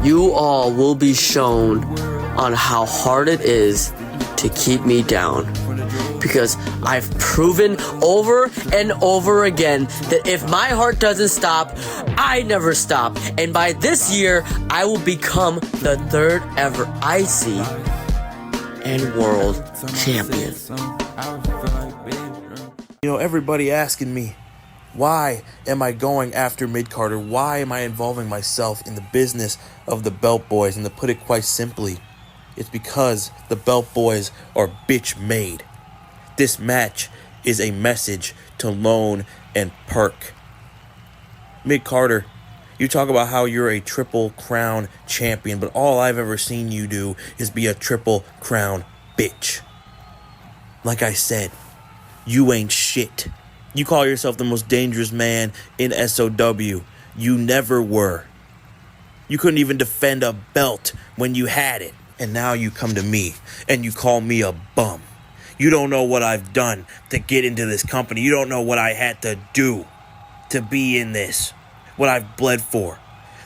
You all will be shown on how hard it is to keep me down. Because I've proven over and over again that if my heart doesn't stop, I never stop. And by this year, I will become the 3rd ever IC and world champion. You know, everybody asking me, why am I going after Mid-Carter? Why am I involving myself in the business of the Belt Boys? And to put it quite simply, it's because the Belt Boys are bitch made. This match is a message to Lone and Perk. Mid-Carter, you talk about how you're a Triple Crown champion, but all I've ever seen you do is be a Triple Crown bitch. Like I said, you ain't shit. You call yourself the most dangerous man in SOW. You never were. You couldn't even defend a belt when you had it. And now you come to me and you call me a bum. You don't know what I've done to get into this company. You don't know what I had to do to be in this. What I've bled for.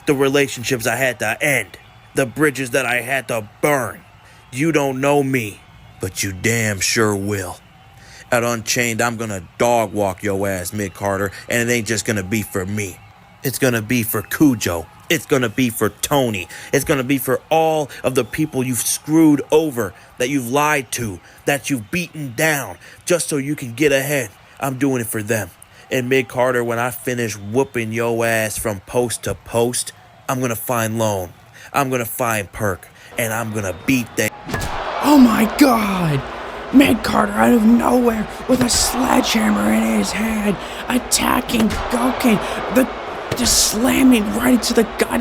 The relationships I had to end. The bridges that I had to burn. You don't know me, but you damn sure will. At Unchained, I'm gonna dog walk your ass, Mid-Carter, and it ain't just gonna be for me. It's gonna be for Cujo. It's gonna be for Tony. It's gonna be for all of the people you've screwed over, that you've lied to, that you've beaten down, just so you can get ahead. I'm doing it for them. And Mid-Carter, when I finish whooping your ass from post to post, I'm gonna find Lone. I'm gonna find Perk. And I'm gonna beat that. Oh my god! Mid-Carter out of nowhere with a sledgehammer in his hand, attacking Goken, just slamming right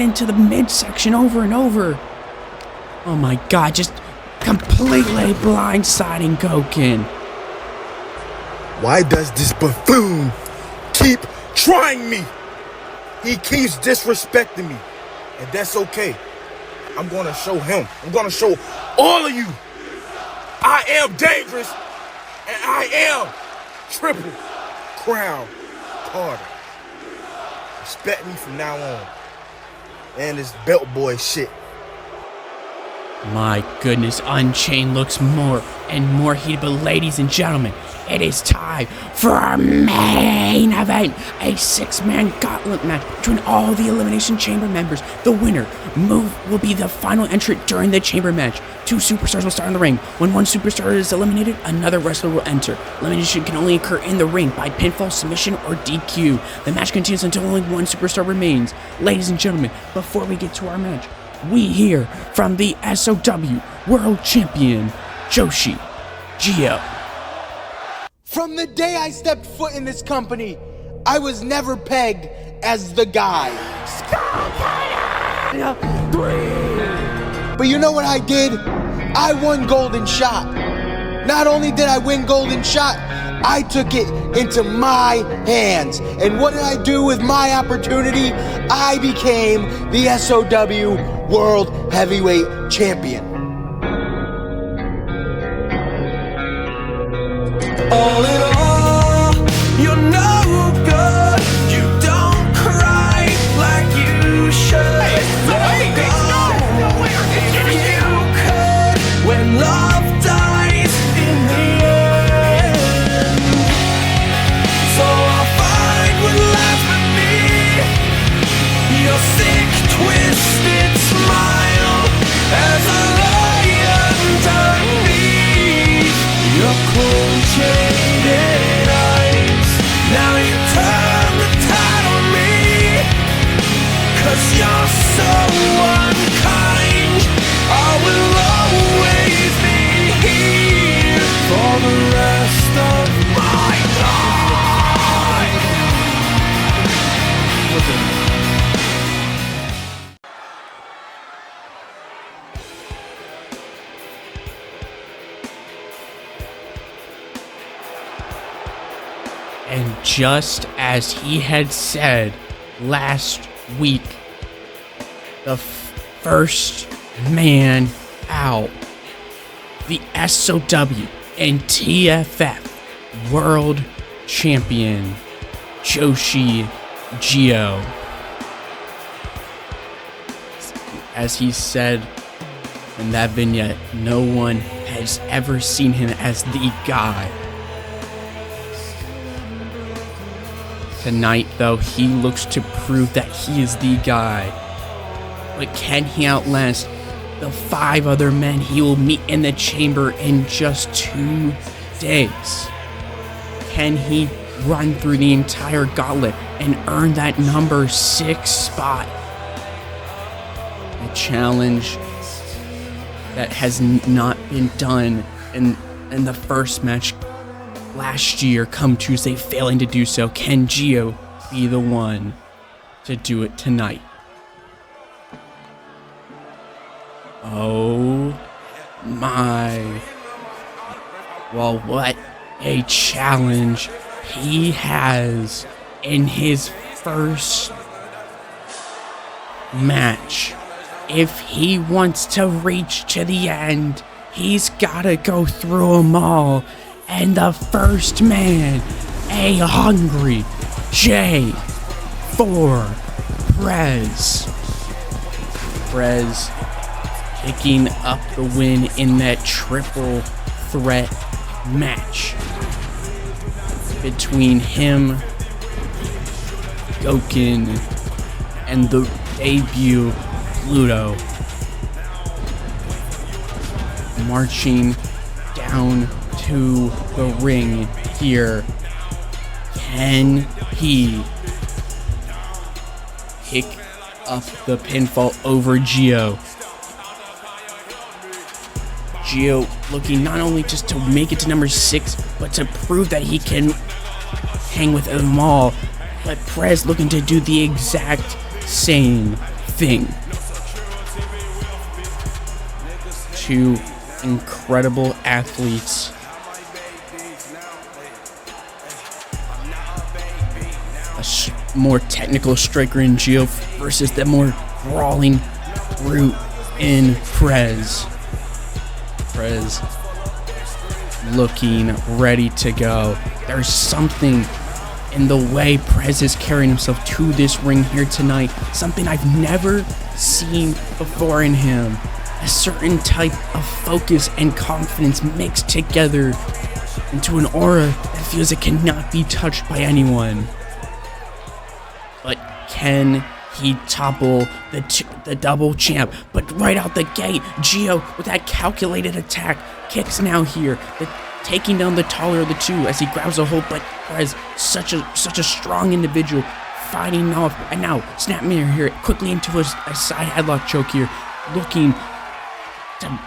into the midsection over and over. Oh my god, just completely blindsiding Goken. Why does this buffoon keep trying me? He keeps disrespecting me, and that's okay. I'm gonna show him. I'm gonna show all of you. I am dangerous, and I am Triple Crown Carter. Respect me from now on. And this belt boy shit. My goodness, Unchained looks more and more heated, but ladies and gentlemen, it is time for our main event, a 6-man gauntlet match between all the Elimination Chamber members. The winner will be the final entrant during the chamber match. 2 superstars will start in the ring. When one superstar is eliminated, another wrestler will enter. Elimination can only occur in the ring by pinfall, submission, or DQ. The match continues until only one superstar remains. Ladies and gentlemen, before we get to our match, we hear from the SOW World Champion, Joshi Gio. From the day I stepped foot in this company, I was never pegged as the guy. But you know what I did? I won Golden Shot. Not only did I win Golden Shot, I took it into my hands. And what did I do with my opportunity? I became the SOW World Heavyweight Champion. All in all, you're no good. You don't cry like you should. Let go if you could. When love dies in the end, so I'll find what lies beneath your sick, twisted smile as I lie underneath your cold jaded eyes. Now you turn the tide on me, 'cause you're so unkind. I will always be here for the rest of my life. And just as he had said last week, the first man out, the SOW and TFF World Champion, Joshi Gio. As he said in that vignette, no one has ever seen him as the guy. Tonight, though, he looks to prove that he is the guy. But can he outlast the 5 other men he will meet in the chamber in just 2 days? Can he run through the entire gauntlet and earn that number 6 spot? A challenge that has not been done in the first match last year, come Tuesday, failing to do so. Can Gio be the one to do it tonight? Oh my. Well, what a challenge he has in his first match if he wants to reach to the end, he's gotta go through them all. And the first man, a hungry J for Prez. Prez picking up the win in that triple threat match between him, Goken, and the debut Pluto. Marching down to the ring here. Can he pick up the pinfall over Gio? Gio looking not only just to make it to number 6, but to prove that he can hang with them all. But Prez looking to do the exact same thing. Two incredible athletes. A more technical striker in Gio versus the more brawling brute in Prez. Prez looking ready to go. There's something in the way Prez is carrying himself to this ring here tonight. Something I've never seen before in him. A certain type of focus and confidence mixed together into an aura that feels it cannot be touched by anyone. But can he topple the double champ? But right out the gate, Gio with that calculated attack kicks now here, taking down the taller of the two as he grabs a hold. But Prez, such a strong individual, fighting off. And now snap mirror here quickly into a side headlock choke here, looking to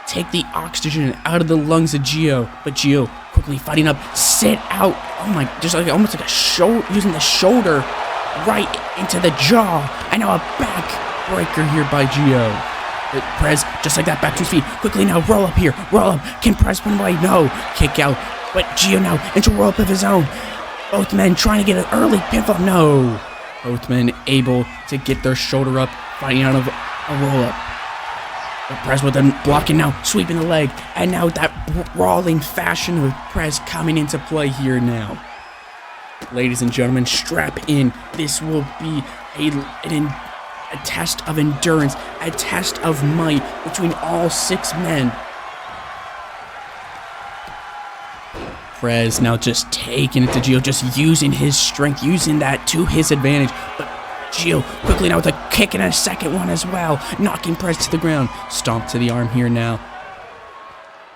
take the oxygen out of the lungs of Gio. But Gio quickly fighting up, sit out. Oh my, just like almost like a shoulder, using the shoulder right into the jaw. And now a back breaker here by Gio. But Prez, just like that, back to his feet. Quickly now, roll up here, roll up. Can Prez put him away? No. Kick out. But Gio now into a roll up of his own. Both men trying to get an early pinfall. No. Both men able to get their shoulder up, fighting out of a roll up. But Prez with them blocking now, sweeping the leg. And now that brawling fashion of Prez coming into play here now. Ladies and gentlemen, strap in. This will be a test of endurance, a test of might between all 6 men. Prez now just taking it to Gio, just using his strength, using that to his advantage. But Gio quickly now with a kick and a second one as well, knocking Prez to the ground. Stomp to the arm here now.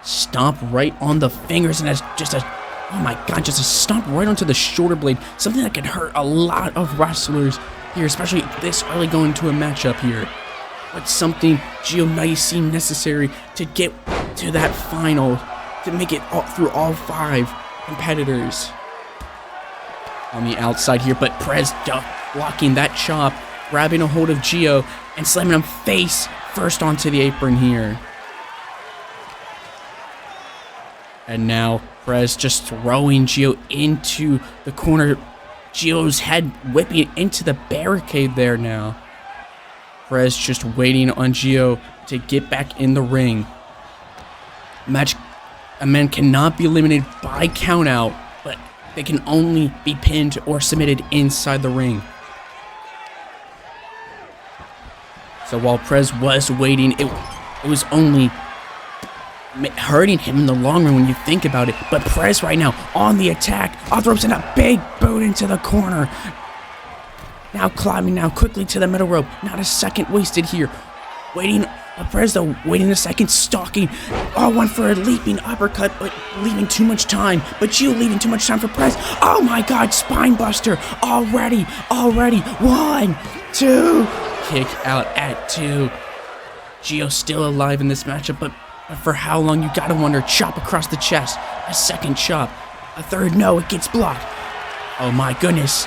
Stomp right on the fingers, and that's just oh my god, just a stomp right onto the shoulder blade. Something that can hurt a lot of wrestlers here, especially this early going to a matchup here. But something Gio might seem necessary to get to that final, to make it through all 5 competitors. On the outside here, but Prez blocking that chop, grabbing a hold of Gio and slamming him face first onto the apron here. And now Prez just throwing Gio into the corner. Gio's head whipping it into the barricade there now. Prez just waiting on Gio to get back in the ring. A man cannot be eliminated by countout, but they can only be pinned or submitted inside the ring. So while Prez was waiting, it was only hurting him in the long run when you think about it. But Prez right now on the attack, off the ropes, and a big boot into the corner. Now climbing now quickly to the middle rope. Not a second wasted here. Waiting, Prez though, waiting a second, stalking. Oh, one for a leaping uppercut, but leaving too much time. But Gio leaving too much time for Prez. Oh my god, spine buster. Already. 1, 2. Kick out at 2. Gio still alive in this matchup, but for how long, you gotta wonder. Chop across the chest. A second chop. A third, no, it gets blocked. Oh my goodness.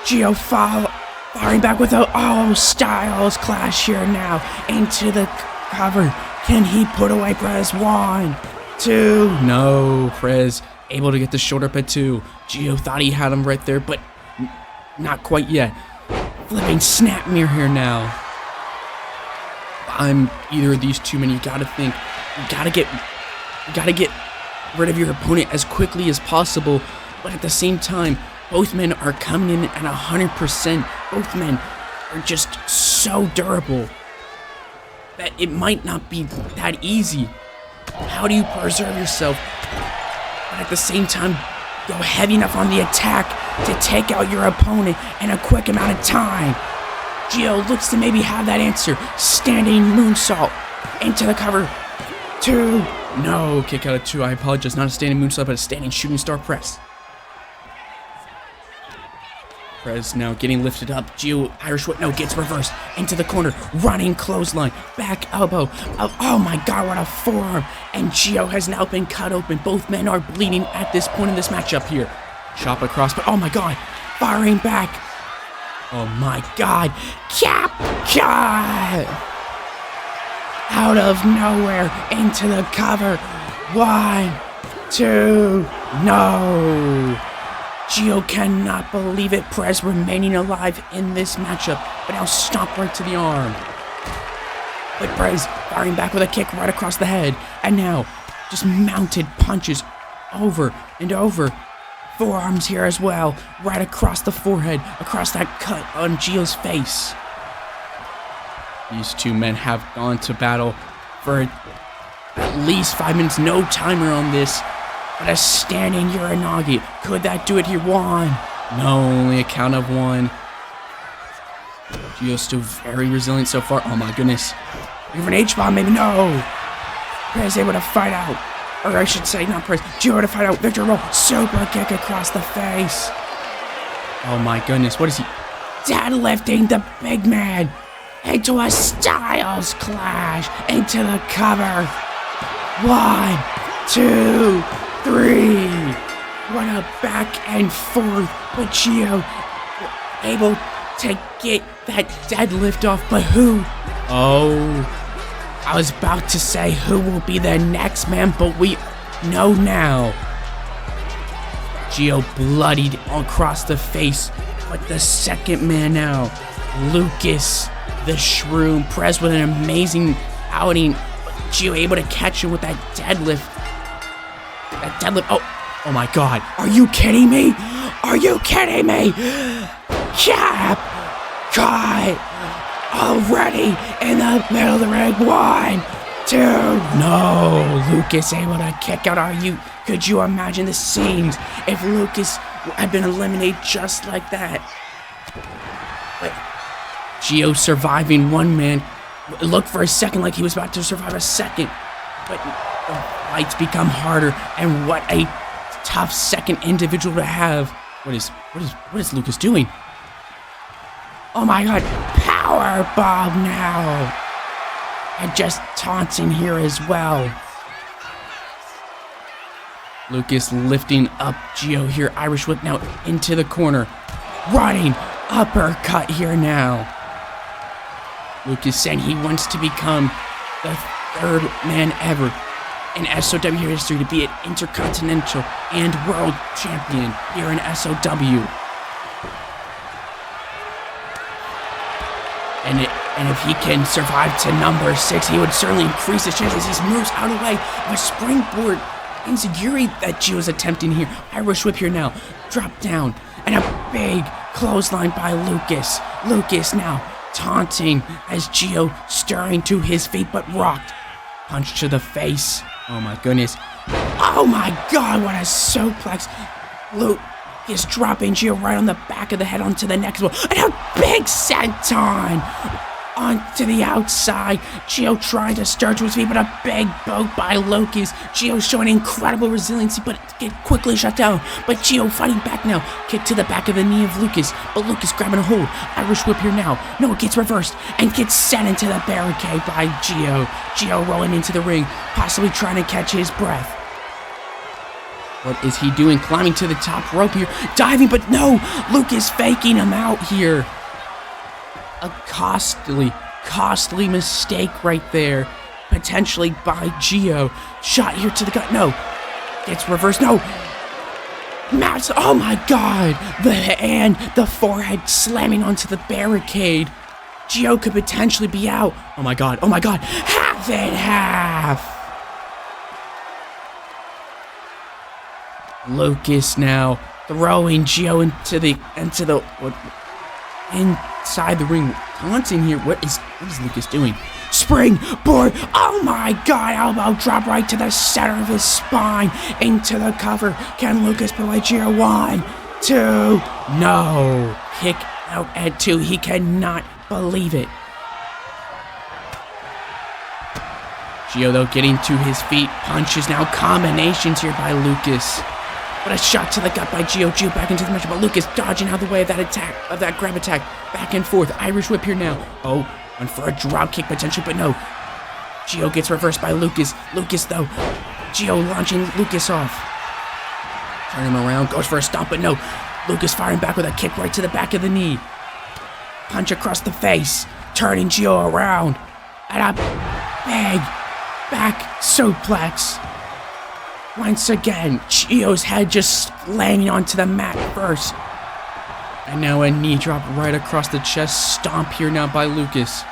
Gio firing back with a, Styles Clash here now. Into the cover. Can he put away Prez? 1, 2. No, Prez able to get the shoulder up at 2. Gio thought he had him right there, but not quite yet. Flipping snap mirror here now. I'm either of these two men, you gotta think, you gotta get rid of your opponent as quickly as possible, but at the same time, both men are coming in at 100%. Both men are just so durable that it might not be that easy. How do you preserve yourself, but at the same time, go heavy enough on the attack to take out your opponent in a quick amount of time? Gio looks to maybe have that answer. Standing moonsault into the cover. 2. No, kick out of 2. I apologize. Not a standing moonsault, but a standing shooting star press. Prez now getting lifted up. Gio, Irish whip, no, gets reversed into the corner. Running clothesline. Back elbow. Oh my god, what a forearm. And Gio has now been cut open. Both men are bleeding at this point in this matchup here. Chop across, but oh my god. Firing back. Oh my god. Cap cut! Out of nowhere into the cover. 1, 2, no. Gio cannot believe it. Prez remaining alive in this matchup, but now stomped right to the arm. But Prez firing back with a kick right across the head, and now just mounted punches over and over. Forearms here as well, right across the forehead, across that cut on Gio's face. These two men have gone to battle for at least 5 minutes. No timer on this, but a standing Uranagi. Could that do it here? 1. No, only a count of 1. Gio's still very resilient so far. Oh my goodness. Looking for an H-bomb, maybe? No. Prez able to fight out. Or I should say, not Prez. Gio to fight out. Victor roll. Super kick across the face. Oh my goodness. What is he? Deadlifting the big man into a Styles clash. Into the cover. 1, 2, 3. What a back and forth. But Gio able to get that deadlift off. But who? Oh. I was about to say who will be the next man, but we know now. Gio bloodied across the face, but the second man now, Lucas, the Shroom. Prez with an amazing outing. Gio able to catch him with that deadlift. That deadlift. Oh my God. Are you kidding me? Are you kidding me? Cap cut. Already in the middle of the ring. 1, 2. No. Lucas able to kick out. Could you imagine the scenes if Lucas had been eliminated just like that? But Gio surviving one man. It looked for a second like he was about to survive a second. But the fights become harder. And what a tough second individual to have. What is Lucas doing? Oh my God. Power bomb now. And just taunting here as well. Lucas lifting up Gio here. Irish whip now into the corner. Running uppercut here now. Lucas saying he wants to become the 3rd man ever in SOW history to be an intercontinental and world champion here in SOW. And if he can survive to number 6, he would certainly increase his chances. He moves out of the way of a springboard enziguri that Gio's attempting here. Irish whip here now. Drop down. And a big clothesline by Lucas. Lucas now taunting as Gio stirring to his feet but rocked. Punch to the face. Oh my goodness. Oh my God, what a suplex. Lucas dropping Gio right on the back of the head onto the neck as well. And a big senton onto the outside. Gio trying to stir to his feet, but a big boat by Lucas. Gio showing incredible resiliency, but get quickly shut down. But Gio fighting back now. Kick to the back of the knee of Lucas, but Lucas grabbing a hold. Irish whip here now. No, it gets reversed and gets sent into the barricade by Gio. Gio rolling into the ring, possibly trying to catch his breath. What is he doing? Climbing to the top rope here. Diving, but no! Lucas faking him out here. A costly mistake right there. Potentially by Gio. Shot here to the gut. No. Gets reversed. No. Max. Oh my God. The forehead slamming onto the barricade. Gio could potentially be out. Oh my god, half and half. Lucas now throwing Gio inside the ring. Taunting here. What is Lucas doing? Springboard. Oh my god, elbow drop right to the center of his spine. Into the cover. Can Lucas put away Gio? 1, 2. No. Kick out at 2. He cannot believe it. Gio though getting to his feet. Punches now. Combinations here by Lucas. But a shot to the gut by Gio. Gio back into the match, but Lucas dodging out of the way of that attack, of that grab attack. Back and forth. Irish whip here now. Oh, went for a drop kick potentially, but no. Gio gets reversed by Lucas. Lucas though. Gio launching Lucas off. Turn him around. Goes for a stomp, but no. Lucas firing back with a kick right to the back of the knee. Punch across the face. Turning Gio around. And a big back suplex. Once again, Gio's head just landing onto the mat first. And now a knee drop right across the chest. Stomp here now by Lucas.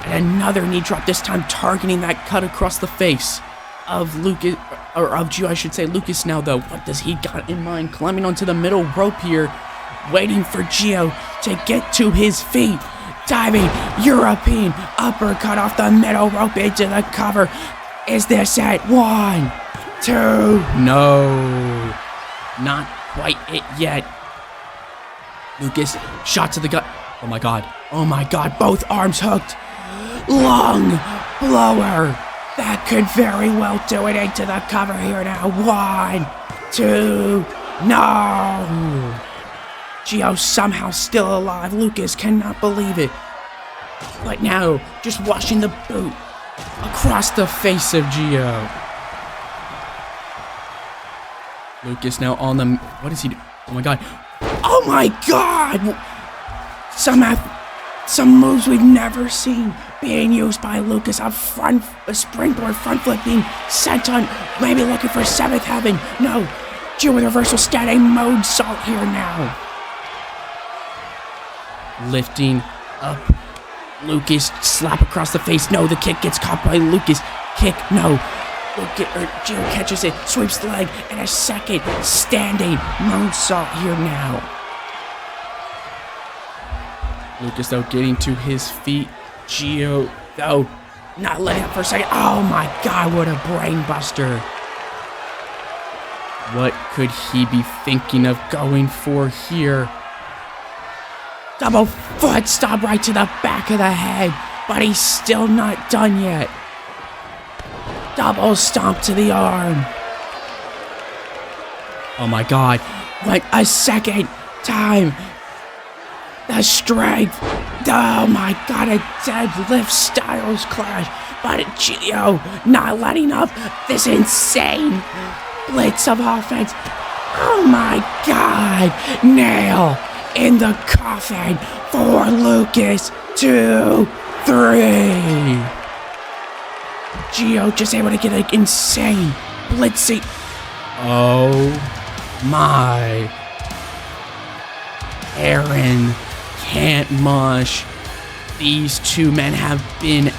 And another knee drop, this time targeting that cut across the face of Lucas, or of Gio, I should say. Lucas now, though, what does he got in mind? Climbing onto the middle rope here. Waiting for Gio to get to his feet. Diving European uppercut off the middle rope into the cover. Is this it? 1, 2. No. Not quite it yet. Lucas, shot to the gut. Oh my god. Oh my god. Both arms hooked. Lung blower. That could very well do it into the cover here now. 1, 2. No. Gio somehow still alive. Lucas cannot believe it. But now, just washing the boot across the face of Gio. Lucas now on the... What is he doing? Oh my god. Oh my god! Some moves we've never seen being used by Lucas. A springboard front flip being sent on. Maybe looking for 7th heaven. No. Gio with reversal standing mode salt here now. Lifting up. Lucas, slap across the face. No, the kick gets caught by Lucas. Kick, no. Gio catches it, sweeps the leg, and a second standing moonsault here now. Lucas, though, getting to his feet. Gio, though, not letting up for a second. Oh my god, what a brain buster. What could he be thinking of going for here? Double foot stomp right to the back of the head, but he's still not done yet. Double stomp to the arm. Oh my god. What a second time. The strength. Oh my god, a deadlift Styles clash. But Gio not letting up this insane blitz of offense. Oh my god. Nail in the coffin for Lucas. 2, 3. Gio just able to get an insane blitzing. Oh my. Aaron can't mush. These two men have been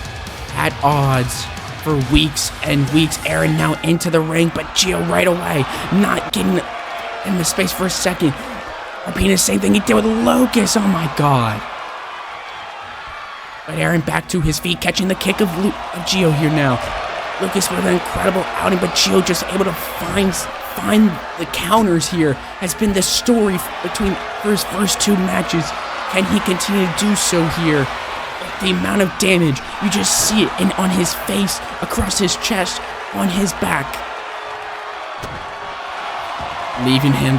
at odds for weeks and weeks. Aaron now into the ring, but Gio right away not getting in the space for a second. Repeating the same thing he did with Lucas. Oh my god. But Aaron back to his feet, catching the kick of Gio here now. Lucas with an incredible outing, but Gio just able to find the counters here. Has been the story between his first 2 matches. Can he continue to do so here? The amount of damage, you just see it on his face, across his chest, on his back. Leaving him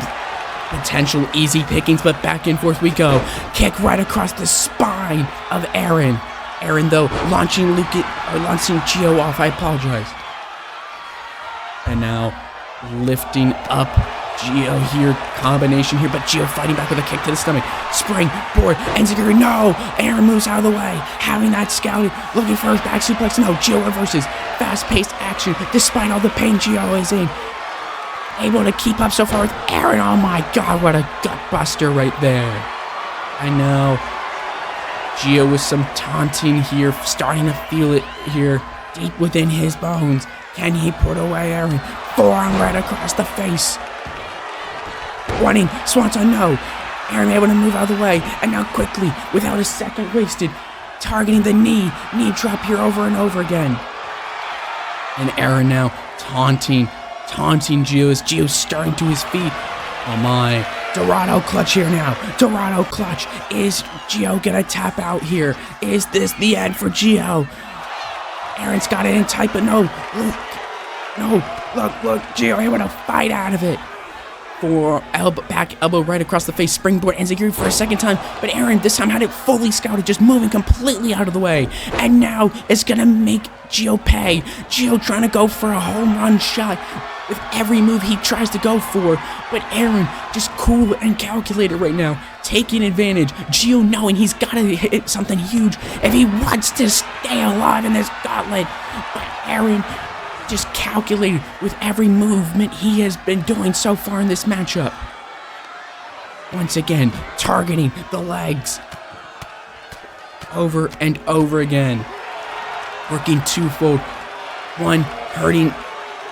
potential easy pickings, but back and forth we go. Kick right across the spine of Aaron. Aaron, though, launching Gio off. I apologize. And now lifting up Gio here. Combination here, but Gio fighting back with a kick to the stomach. Springboard, enziguri, no! Aaron moves out of the way. Having that scouted, looking for his back suplex. No, Gio reverses. Fast-paced action, despite all the pain Gio is in. Able to keep up so far with Aaron. Oh my god, what a gut buster right there. I know. Gio with some taunting here, starting to feel it here deep within his bones. Can he put away Aaron? Forearm right across the face. Running, Swanson, no. Aaron able to move out of the way, and now quickly, without a second wasted, targeting the knee drop here over and over again. And Aaron now taunting Gio as Gio's starting to his feet. Oh my. Dorado clutch here now. Dorado clutch. Is Gio gonna tap out here? Is this the end for Gio? Aaron's got it in tight, but no. Look. Gio able to fight out of it. For back elbow right across the face. Springboard enziguri for a second time. But Aaron this time had it fully scouted, just moving completely out of the way. And now it's gonna make Gio pay. Gio trying to go for a home run shot with every move he tries to go for. But Aaron just cool and calculated right now, taking advantage. Gio knowing he's got to hit something huge if he wants to stay alive in this gauntlet. But Aaron just calculated with every movement he has been doing so far in this matchup. Once again, targeting the legs over and over again. Working twofold. One, hurting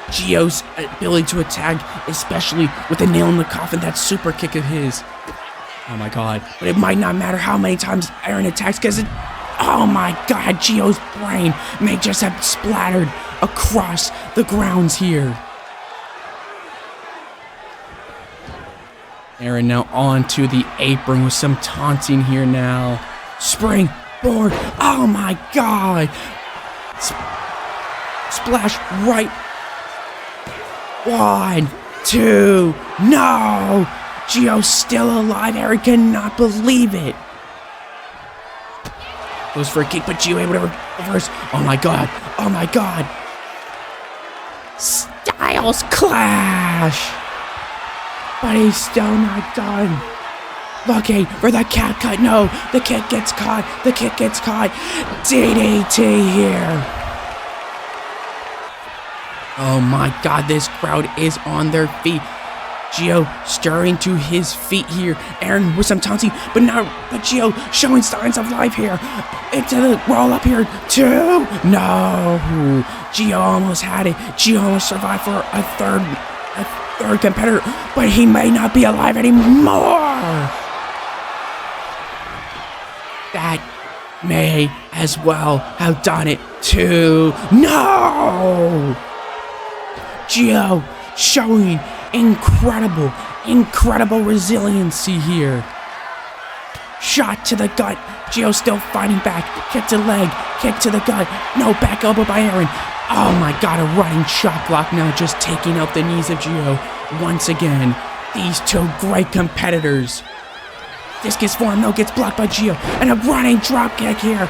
Gio's ability to attack, especially with the nail in the coffin, that super kick of his. Oh my god. But it might not matter how many times Aaron attacks, because oh my god, Gio's brain may just have splattered across the grounds here. Aaron now onto the apron with some taunting here now. Springboard. Oh my god. Splash right. 1, 2, no! Gio's still alive. Aaron cannot believe it. Goes for a kick, but Gio able to reverse. Oh my god. Styles clash. But he's still not done. Looking for the cat cut. No, the kick gets caught. DDT here. Oh my god, this crowd is on their feet. Gio stirring to his feet here. Aaron with some taunting, but Gio showing signs of life here. Into the roll up here. 2. No. Gio almost had it. Gio almost survived for a third competitor, but he may not be alive anymore. That may as well have done it too. No! Gio showing incredible resiliency here. Shot to the gut. Gio still fighting back. Kick to the leg. Kick to the gut. No, back elbow by Aaron. Oh my god, a running shot block now, just taking out the knees of Gio. Once again, these two great competitors. Discus form, no, gets blocked by Gio. And a running drop kick here.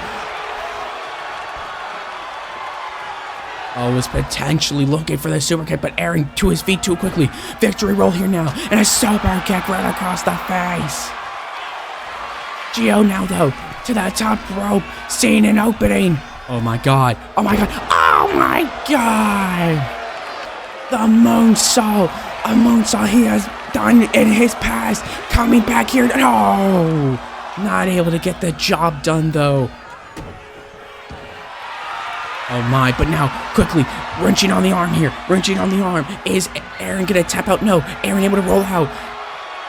Oh, was potentially looking for the super kick, but Aaron to his feet too quickly. Victory roll here now, and a super kick right across the face. Gio now, though, to the top rope, seeing an opening. Oh my god. The moonsault. A moonsault he has done in his past. Coming back here. No! Not able to get the job done, though. Oh my, but now, quickly, wrenching on the arm here. Is Aaron gonna tap out? No. Aaron able to roll out.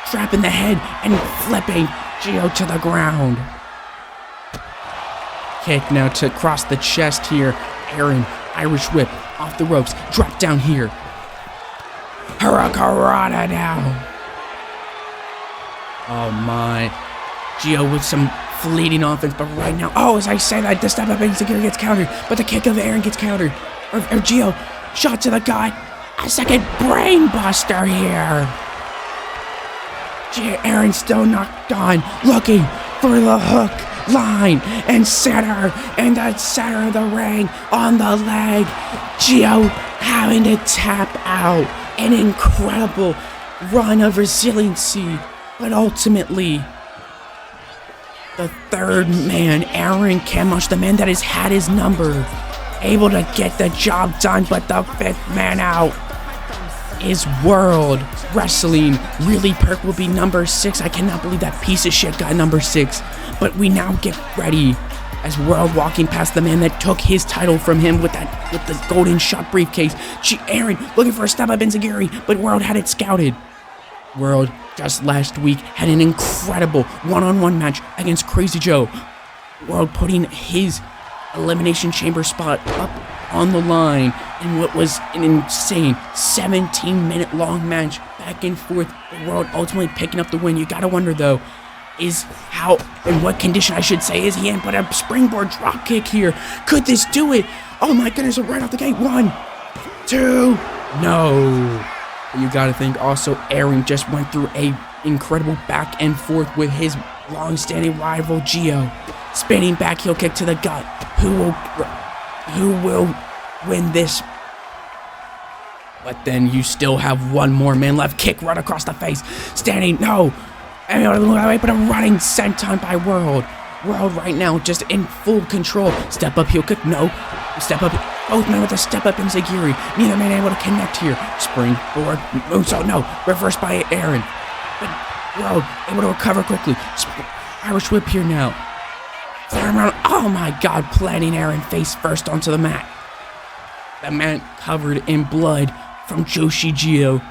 Trapping the head and flipping Gio to the ground. Kick now to cross the chest here. Aaron, Irish whip, off the ropes. Drop down here. Hurricanrana now. Oh my. Gio with some fleeting offense, but right now, as I say that, the step up insecure gets countered, but the kick of Aaron gets countered. Or Gio, shot to the gut. A second brain buster here. Aaron still knocked on, looking for the hook, line, and center, in the center of the ring, on the leg. Gio having to tap out. An incredible run of resiliency, but ultimately, the third man, Aaron Kamosh, the man that has had his number, able to get the job done, but the fifth man out is World Wrestling. Really, Perk will be number 6. I cannot believe that piece of shit got number 6. But we now get ready as World walking past the man that took his title from him with the golden shot briefcase. Aaron looking for a step up enziguri, but World had it scouted. World just last week had an incredible one-on-one match against Crazy Joe. World putting his Elimination Chamber spot up on the line in what was an insane 17-minute long match back and forth. The World ultimately picking up the win. You gotta wonder though, is how, in what condition I should say, is he in? But a springboard drop kick here. Could this do it? Oh my goodness, right off the gate. 1, 2, no. You gotta think also Aaron just went through a incredible back and forth with his long-standing rival Gio. Spinning back heel kick to the gut. Who will win this? But then you still have one more man left. Kick right across the face. Standing, no. But a running senton by World. World right now just in full control. Step up heel kick, no. Step up, both men with a step up enziguri. Neither man able to connect here. Springboard, moonsault, no. Reversed by Aaron. But World able to recover quickly. Irish whip here now. Third round, oh my god, planting Aaron face first onto the mat. The man covered in blood from Joshi Gio.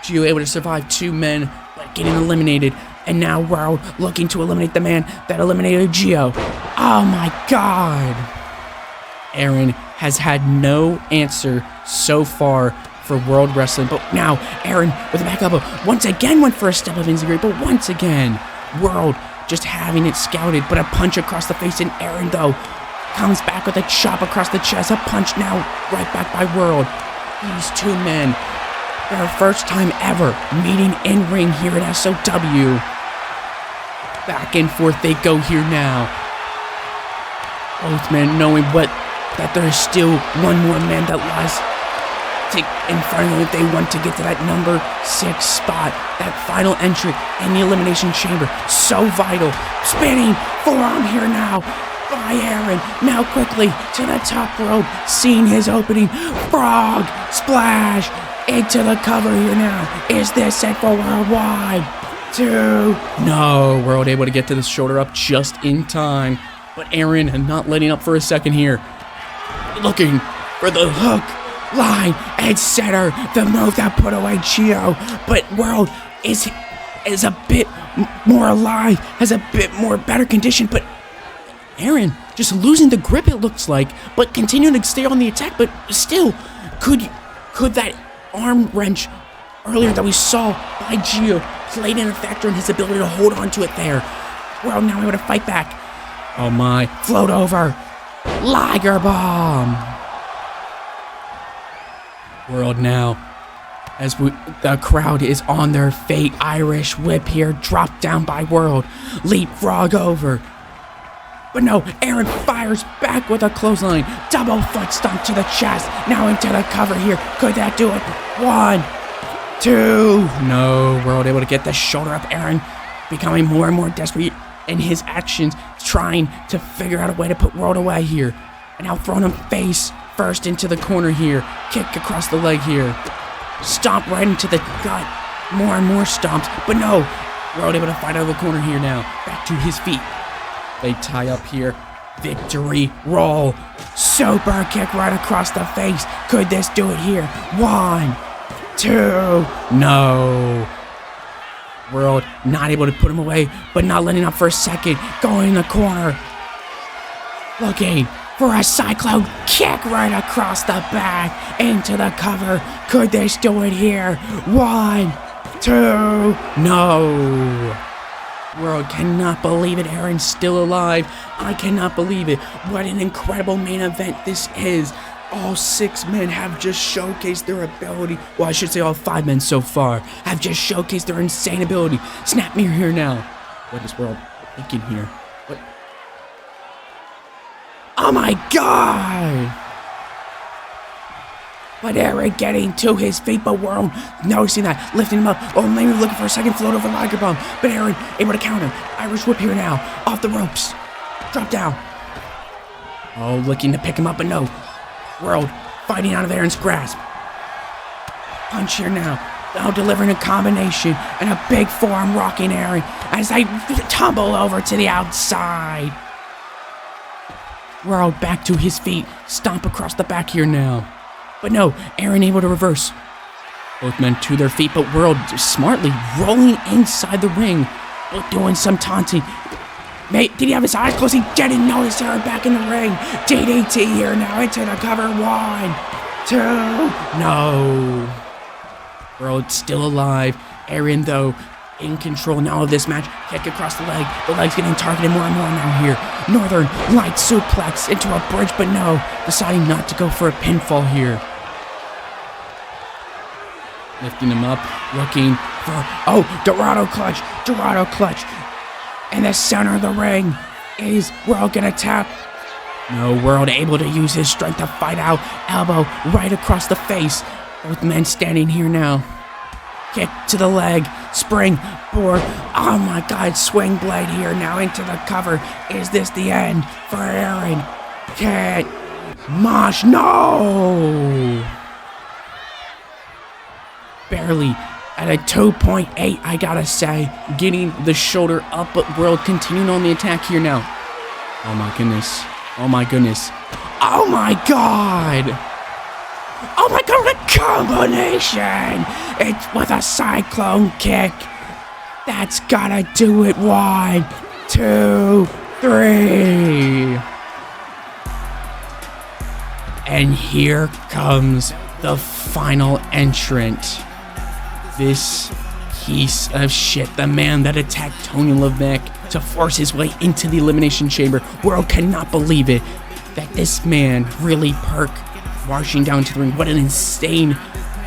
Gio able to survive 2 men, but getting eliminated. And now World looking to eliminate the man that eliminated Gio. Oh my god. Aaron has had no answer so far for World Wrestling. But now Aaron with a back elbow once again went for a step of enziguri. But once again, World just having it scouted. But a punch across the face, and Aaron though comes back with a chop across the chest. A punch now right back by World. These 2 men, their first time ever meeting in ring here at SOW. Back and forth they go here now. Both men knowing that there is still one more man that lies in front of them if they want to get to that number 6 spot. That final entry in the Elimination Chamber. So vital. Spinning forearm here now by Aaron. Now quickly to the top rope. Seeing his opening. Frog splash into the cover here now. Is this set for Worldwide? 2. No, World able to get to the shoulder up just in time. But Aaron not letting up for a second here. Looking for the hook, line, and center. The move that put away Gio. But World is a bit more alive, has a bit more better condition. But Aaron just losing the grip, it looks like, but continuing to stay on the attack. But still, could that arm wrench earlier that we saw by Gio played in a factor in his ability to hold on to it there? World now able to fight back. Oh my, float over. Liger bomb. World now, as the crowd is on their fate. Irish whip here, dropped down by World. Leapfrog over. But no, Aaron fires back with a clothesline. Double foot stomp to the chest. Now into the cover here. Could that do it? 1, 2. No, World able to get the shoulder up. Aaron becoming more and more desperate in his actions, trying to figure out a way to put World away here. And now throwing him face first into the corner here. Kick across the leg here. Stomp right into the gut. More and more stomps. But no, World able to fight out of the corner here now. Back to his feet. They tie up here. Victory roll. Super kick right across the face. Could this do it here? 1, 2. No. World not able to put him away, but not letting up for a second. Going in the corner. Looking for a cyclone kick right across the back. Into the cover. Could they do it here? 1, 2. No. World cannot believe it. Aaron's still alive. I cannot believe it. What an incredible main event this is. All 6 men have just showcased their ability. Well, I should say all 5 men so far have just showcased their insane ability. Snap mirror here now. What is World thinking here? What? Oh my god! But Aaron getting to his feet, but World noticing that, lifting him up. Oh, maybe looking for a second float over Liger Bomb. But Aaron able to counter. Irish whip here now. Off the ropes. Drop down. Oh, looking to pick him up, but no. World fighting out of Aaron's grasp. Punch here now. now delivering a combination and a big forearm rocking Aaron as they tumble over to the outside. World back to his feet, stomp across the back here now. But no, Aaron able to reverse. Both men to their feet, but World smartly rolling inside the ring, but doing some taunting. Mate, did he have his eyes closed? He didn't notice Aaron back in the ring. DDT here now into the cover. 1, 2, no. World still alive. Aaron, though, in control now of this match. Kick across the leg. The leg's getting targeted more and more now here. Northern light suplex into a bridge, but no. Deciding not to go for a pinfall here. Lifting him up, looking for, Dorado clutch. In the center of the ring. Is World gonna tap? No, World able to use his strength to fight out. Elbow right across the face. Both men standing here now. Kick to the leg, spring, board. Oh my God, swing blade here now into the cover. Is this the end for Aaron? Can't. Mosh, no! Barely at a 2.8, I gotta say. Getting the shoulder up, but World continuing on the attack here now. Oh my goodness. Oh my goodness. Oh my God! Oh my God, what a combination! It's with a cyclone kick. That's gotta do it. 1, 2, 3. And here comes the final entrant. This piece of shit, the man that attacked Tony Levesque to force his way into the Elimination Chamber. World cannot believe it, that this man really Perk marching down to the ring. What an insane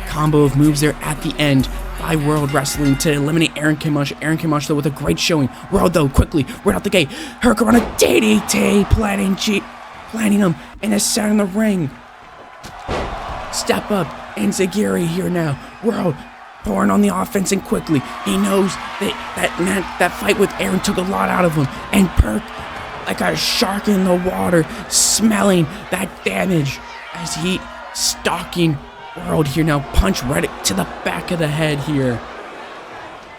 combo of moves there at the end by World Wrestling to eliminate Aaron Kimash. Aaron Kimash, though, with a great showing. World, though, quickly, right out the gate. Hurricane a DDT, planting him in the center of the ring. Step up, and Zagiri here now. World pouring on the offense, and quickly, he knows that fight with Aaron took a lot out of him. And Perk, like a shark in the water, smelling that damage as he stalking World here now. Punch right to the back of the head here.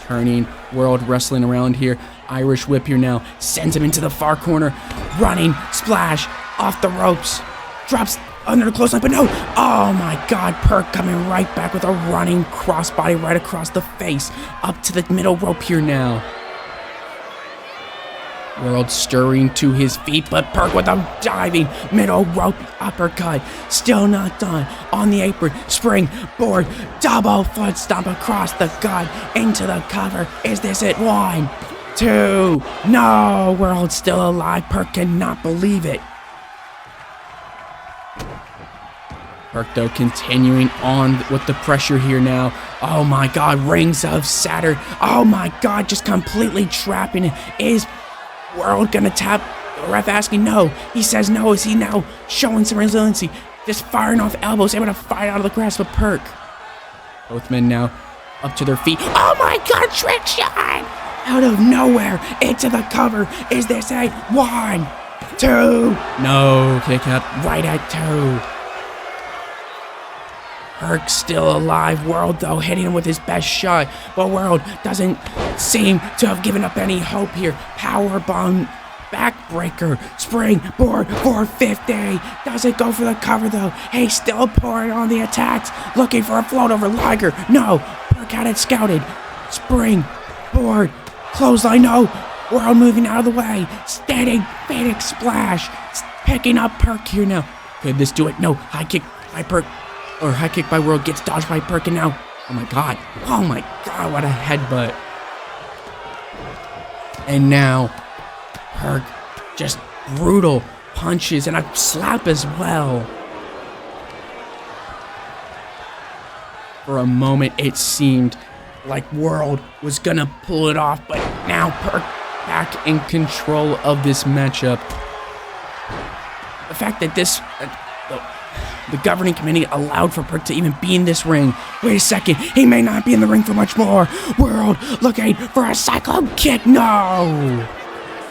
Turning, World wrestling around here. Irish whip here now. Sends him into the far corner. Running, splash, off the ropes. Drops under the clothesline, but no. Oh my God, Perk coming right back with a running crossbody right across the face. Up to the middle rope here now. World stirring to his feet, but Perk with a diving middle rope uppercut. Still not done. On the apron, spring, board, double foot stomp across the gut into the cover. Is this it? 1, 2, no. World still alive. Perk cannot believe it. Perk, though, continuing on with the pressure here now. Oh my God, Rings of Saturn. Oh my God, just completely trapping it. Is World gonna tap? The ref asking no. He says no. Is he now showing some resiliency? Just firing off elbows, able to fight out of the grasp of Perk. Both men now up to their feet. Oh my God, trick shot! Out of nowhere, into the cover. Is this a 1, 2? No, kick out right at 2. Perk still alive. World, though, hitting him with his best shot. But World doesn't seem to have given up any hope here. Powerbomb, backbreaker, springboard, 450. Doesn't go for the cover, though. He's still pouring on the attacks. Looking for a float over Liger. No, Perk had it scouted. Springboard, clothesline, no. World moving out of the way. Standing, Phoenix splash. Picking up Perk here now. Could this do it? No, high kick by Perk. Or high kick by World, gets dodged by Perk, and now, oh my God, what a headbutt. And now, Perk, just brutal punches, and a slap as well. For a moment, it seemed like World was gonna pull it off, but now Perk back in control of this matchup. The fact that the governing committee allowed for Perk to even be in this ring. Wait a second, he may not be in the ring for much more. World looking for a cyclone kick, no!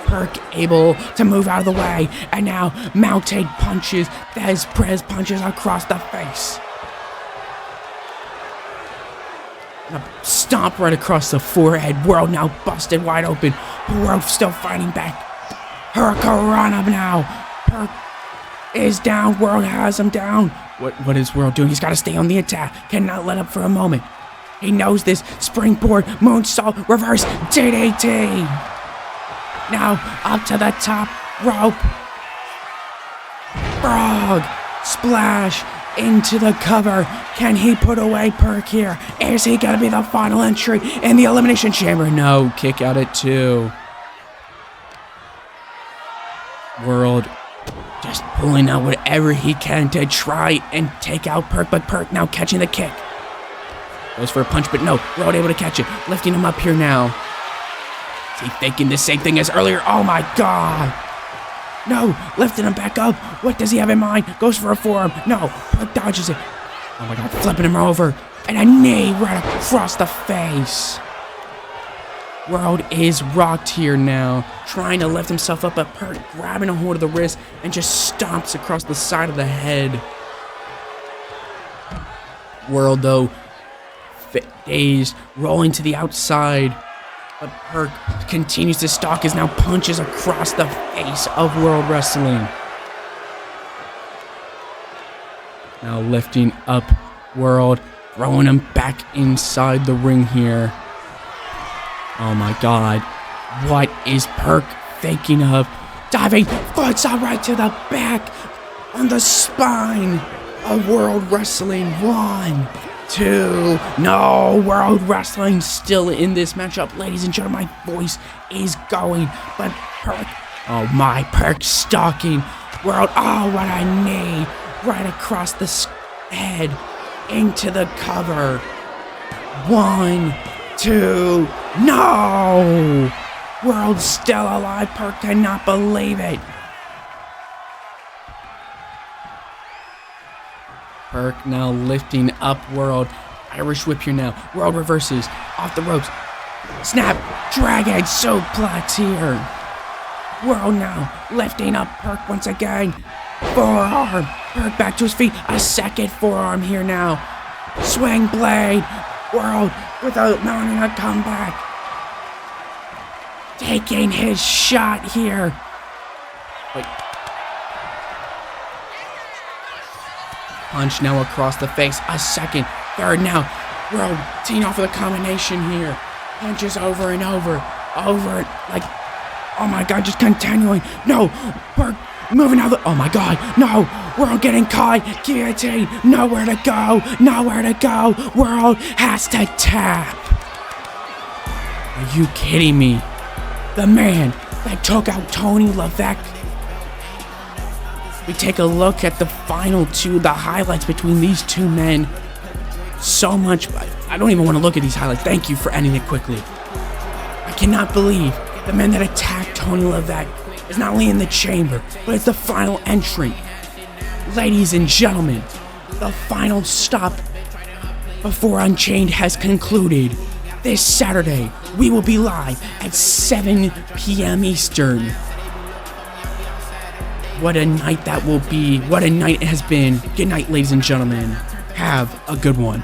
Perk able to move out of the way, and now mounted punches, Des Perez punches across the face. A stomp right across the forehead. World now busted wide open. World still fighting back. Hurricanrana now. Perk is down. World has him down. What is World doing? He's got to stay on the attack. Cannot let up for a moment. He knows this. Springboard, moonsault, reverse, DDT. Now up to the top rope. Frog splash into the cover. Can he put away Perk here? Is he gonna be the final entry in the Elimination Chamber? No, kick out at 2. World just pulling out whatever he can to try and take out Perk, but Perk now catching the kick. Goes for a punch, but no, World able to catch it. Lifting him up here now. Is he thinking the same thing as earlier? Oh my god. No, lifting him back up. What does he have in mind? Goes for a forearm. No, Perk dodges it. Oh my god, flipping him over. And a knee right across the face. World is rocked here now, trying to lift himself up, but Perk grabbing a hold of the wrist and just stomps across the side of the head. World, though, dazed, rolling to the outside, but Perk continues to stalk as now punches across the face of World Wrestling. Now lifting up World, throwing him back inside the ring here. Oh my god, what is Perk thinking of? Diving, footsaw right to the back, on the spine of World Wrestling. 1, 2, no, World Wrestling still in this matchup. Ladies and gentlemen, my voice is going, but Perk, oh my, Perk stalking World. Oh, what a knee, right across the head, into the cover. 1, 2, no! World still alive. Perk cannot believe it. Perk now lifting up World. Irish whip here now. World reverses off the ropes. Snap, dragon suplex here. World now lifting up Perk once again. Forearm. Perk back to his feet. A second forearm here now. Swing blade. World without mounting a comeback. Taking his shot here. Wait. Punch now across the face. A second. Third now. World teeing off with a combination here. Punches over and over. Over. Like, oh my god, just continuing. No. Perk moving out. Oh my god. No. World getting caught. Guillotine. Nowhere to go. Nowhere to go. World has to tap. Are you kidding me? The man that took out Tony Levesque. We take a look at the final two, the highlights between these two men. So much. I don't even want to look at these highlights. Thank you for ending it quickly. I cannot believe the man that attacked Tony Levesque is not only in the chamber, but it's the final entrant. Ladies and gentlemen, the final stop before Unchained has concluded. This Saturday, we will be live at 7 p.m. Eastern. What a night that will be. What a night it has been. Good night, ladies and gentlemen. Have a good one.